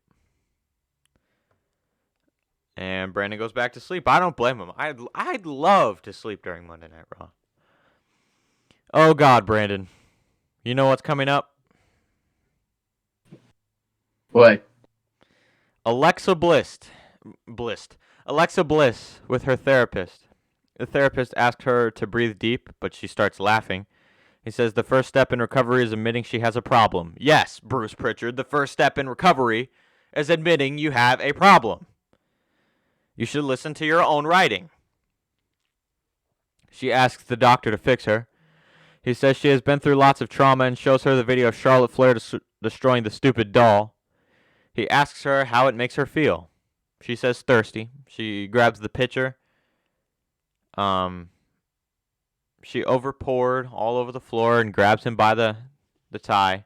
[SPEAKER 1] And Brandon goes back to sleep. I don't blame him. I'd love to sleep during Monday Night Raw. Oh, God, Brandon. You know what's coming up?
[SPEAKER 2] What?
[SPEAKER 1] Alexa Bliss with her therapist. The therapist asks her to breathe deep, but she starts laughing. He says the first step in recovery is admitting she has a problem. Yes, Bruce Pritchard, the first step in recovery is admitting you have a problem. You should listen to your own writing. She asks the doctor to fix her. He says she has been through lots of trauma and shows her the video of Charlotte Flair destroying the stupid doll. He asks her how it makes her feel. She says thirsty. She grabs the pitcher. She overpoured all over the floor and grabs him by the tie.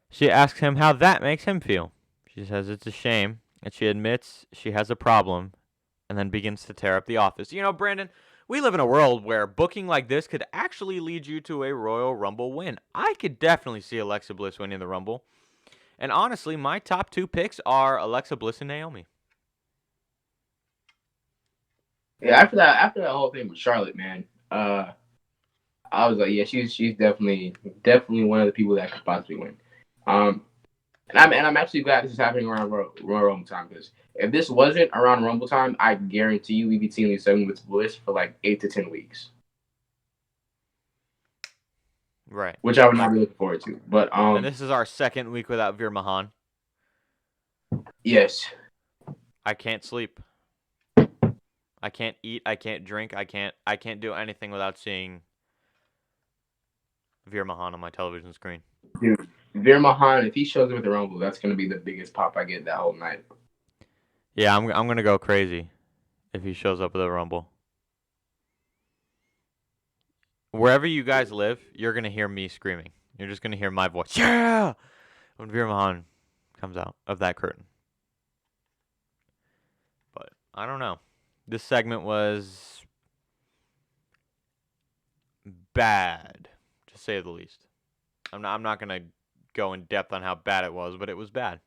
[SPEAKER 1] She asks him how that makes him feel. She says it's a shame, and she admits she has a problem, and then begins to tear up the office. You know, Brandon, we live in a world where booking like this could actually lead you to a Royal Rumble win. I could definitely see Alexa Bliss winning the Rumble. And honestly, my top 2 picks are Alexa Bliss and Naomi.
[SPEAKER 2] Yeah, after that whole thing with Charlotte, man, I was like, yeah, she's definitely one of the people that could possibly win. And I'm actually glad this is happening around Royal Rumble time, because if this wasn't around Rumble time, I guarantee you we'd be seeing these 7 with Bliss for like 8 to 10 weeks.
[SPEAKER 1] Right.
[SPEAKER 2] Which I would not be looking forward to. But
[SPEAKER 1] and this is our 2nd week without Veer Mahan.
[SPEAKER 2] Yes.
[SPEAKER 1] I can't sleep. I can't eat. I can't drink. I can't do anything without seeing Veer Mahan on my television screen.
[SPEAKER 2] Dude, Veer Mahan, if he shows up at the Rumble, that's gonna be the biggest pop I get that whole night.
[SPEAKER 1] Yeah, I'm gonna go crazy if he shows up at the Rumble. Wherever you guys live, you're gonna hear me screaming. You're just gonna hear my voice. Yeah, when Veer Mahan comes out of that curtain. But I don't know. This segment was bad, to say the least. I'm not gonna go in depth on how bad it was, but it was bad.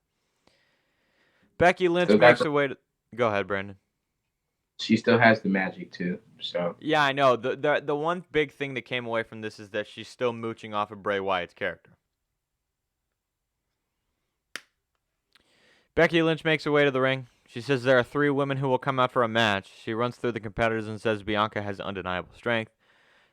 [SPEAKER 1] Becky Lynch makes her way to. Go ahead, Brandon.
[SPEAKER 2] She still has the magic too, so.
[SPEAKER 1] Yeah, I know. The one big thing that came away from this is that she's still mooching off of Bray Wyatt's character. Becky Lynch makes her way to the ring. She says there are 3 women who will come out for a match. She runs through the competitors and says Bianca has undeniable strength.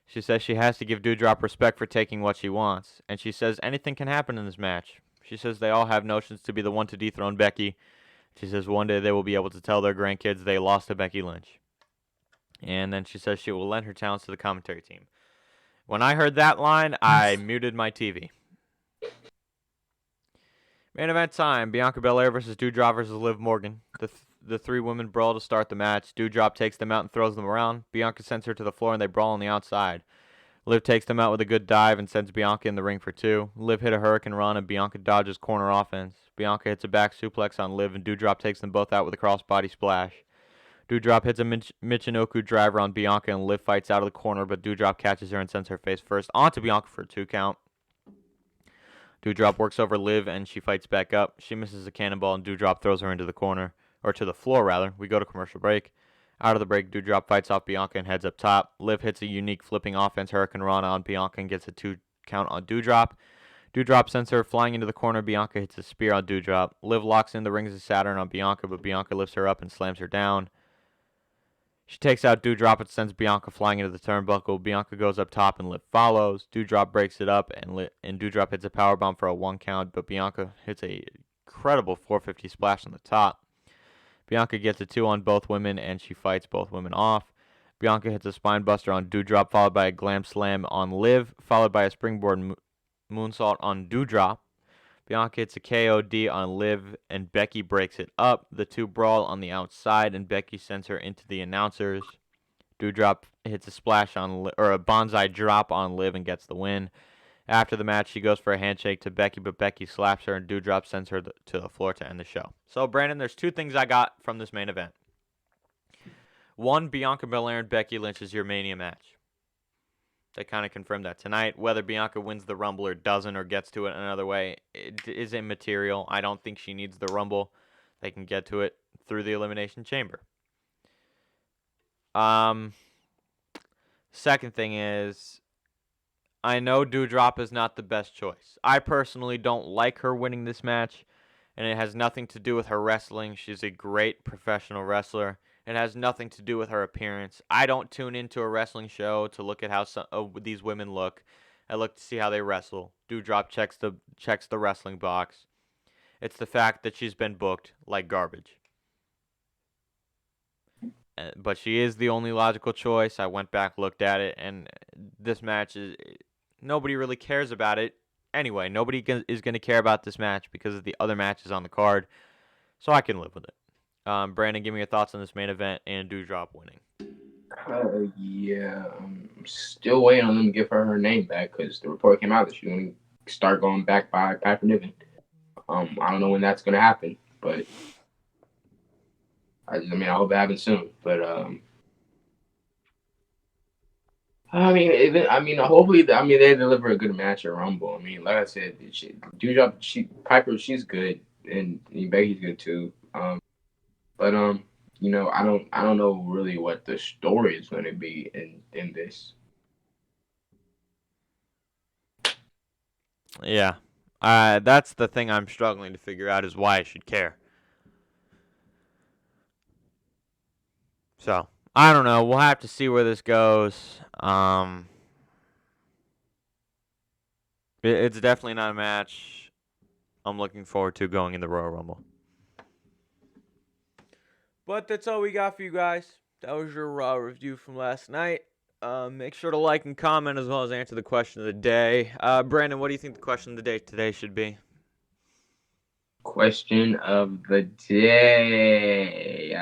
[SPEAKER 1] She says she has to give Doudrop respect for taking what she wants. And she says anything can happen in this match. She says they all have notions to be the one to dethrone Becky. She says one day they will be able to tell their grandkids they lost to Becky Lynch. And then she says she will lend her talents to the commentary team. When I heard that line, I muted my TV. Main event time. Bianca Belair versus Doudrop versus Liv Morgan. The 3 women brawl to start the match. Doudrop takes them out and throws them around. Bianca sends her to the floor and they brawl on the outside. Liv takes them out with a good dive and sends Bianca in the ring for 2. Liv hit a Hurricane Run and Bianca dodges corner offense. Bianca hits a back suplex on Liv and Doudrop takes them both out with a crossbody splash. Doudrop hits a Michinoku driver on Bianca and Liv fights out of the corner, but Doudrop catches her and sends her face first onto Bianca for a 2 count. Doudrop works over Liv and she fights back up. She misses a cannonball and Doudrop throws her into the corner, or to the floor rather. We go to commercial break. Out of the break, Doudrop fights off Bianca and heads up top. Liv hits a unique flipping offense Hurricane Rana on Bianca and gets a 2 count on Doudrop. Doudrop sends her flying into the corner. Bianca hits a spear on Doudrop. Liv locks in the Rings of Saturn on Bianca, but Bianca lifts her up and slams her down. She takes out Doudrop and sends Bianca flying into the turnbuckle. Bianca goes up top and Liv follows. Doudrop breaks it up and Doudrop hits a powerbomb for a 1 count, but Bianca hits a incredible 450 splash on the top. Bianca gets a 2 on both women and she fights both women off. Bianca hits a spine buster on Doudrop, followed by a glam slam on Liv, followed by a springboard moonsault on Doudrop. Bianca hits a KOD on Liv, and Becky breaks it up. The 2 brawl on the outside, and Becky sends her into the announcers. Doudrop hits a splash or a bonsai drop on Liv and gets the win. After the match, she goes for a handshake to Becky, but Becky slaps her, and Doudrop sends her to the floor to end the show. So, Brandon, there's 2 things I got from this main event. 1, Bianca Belair and Becky Lynch is your Mania match. They kind of confirmed that tonight. Whether Bianca wins the Rumble or doesn't or gets to it another way, it is immaterial. I don't think she needs the Rumble. They can get to it through the Elimination Chamber. Second thing is, I know Doudrop is not the best choice. I personally don't like her winning this match, and it has nothing to do with her wrestling. She's a great professional wrestler. It has nothing to do with her appearance. I don't tune into a wrestling show to look at how these women look. I look to see how they wrestle. Doudrop checks the wrestling box. It's the fact that she's been booked like garbage. But she is the only logical choice. I went back, looked at it, and this match nobody really cares about it. Anyway, nobody is going to care about this match because of the other matches on the card. So I can live with it. Brandon, give me your thoughts on this main event and Doudrop winning.
[SPEAKER 2] Yeah, I'm still waiting on them to give her name back because the report came out that she's going to start going back by Piper Niven. I don't know when that's going to happen, but I mean, I hope it happens soon. But hopefully, they deliver a good match at Rumble. I mean, like I said, Piper, she's good, and Becky's good too. But I don't know really what the story is going to be in this.
[SPEAKER 1] Yeah. That's the thing I'm struggling to figure out is why I should care. So, I don't know. We'll have to see where this goes. It's definitely not a match I'm looking forward to going in the Royal Rumble. But that's all we got for you guys. That was your Raw review from last night. Make sure to like and comment as well as answer the question of the day. Brandon, what do you think the question of the day today should be?
[SPEAKER 2] Question of the day.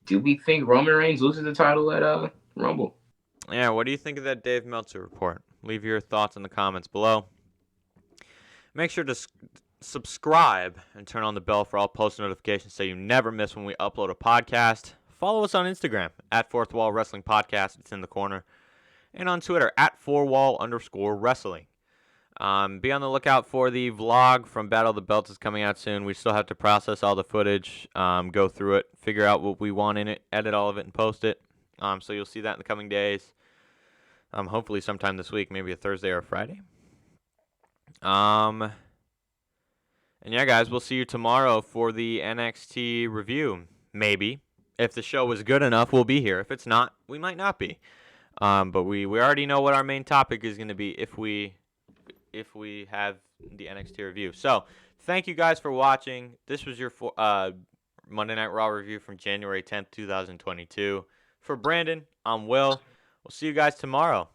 [SPEAKER 2] Do we think Roman Reigns loses the title at Rumble?
[SPEAKER 1] Yeah, what do you think of that Dave Meltzer report? Leave your thoughts in the comments below. Make sure to subscribe and turn on the bell for all post notifications so you never miss when we upload a podcast. Follow us on Instagram at Fourth Wall Wrestling Podcast. It's in the corner. And on Twitter at 4wall_wrestling. Be on the lookout for the vlog from Battle of the Belts is coming out soon. We still have to process all the footage, go through it, figure out what we want in it, edit all of it, and post it. So you'll see that in the coming days. Hopefully sometime this week, maybe a Thursday or a Friday. And yeah, guys, we'll see you tomorrow for the NXT review. Maybe. If the show was good enough, we'll be here. If it's not, we might not be. But we already know what our main topic is going to be if we have the NXT review. So, thank you guys for watching. This was your Monday Night Raw review from January 10th, 2022. For Brandon, I'm Will. We'll see you guys tomorrow.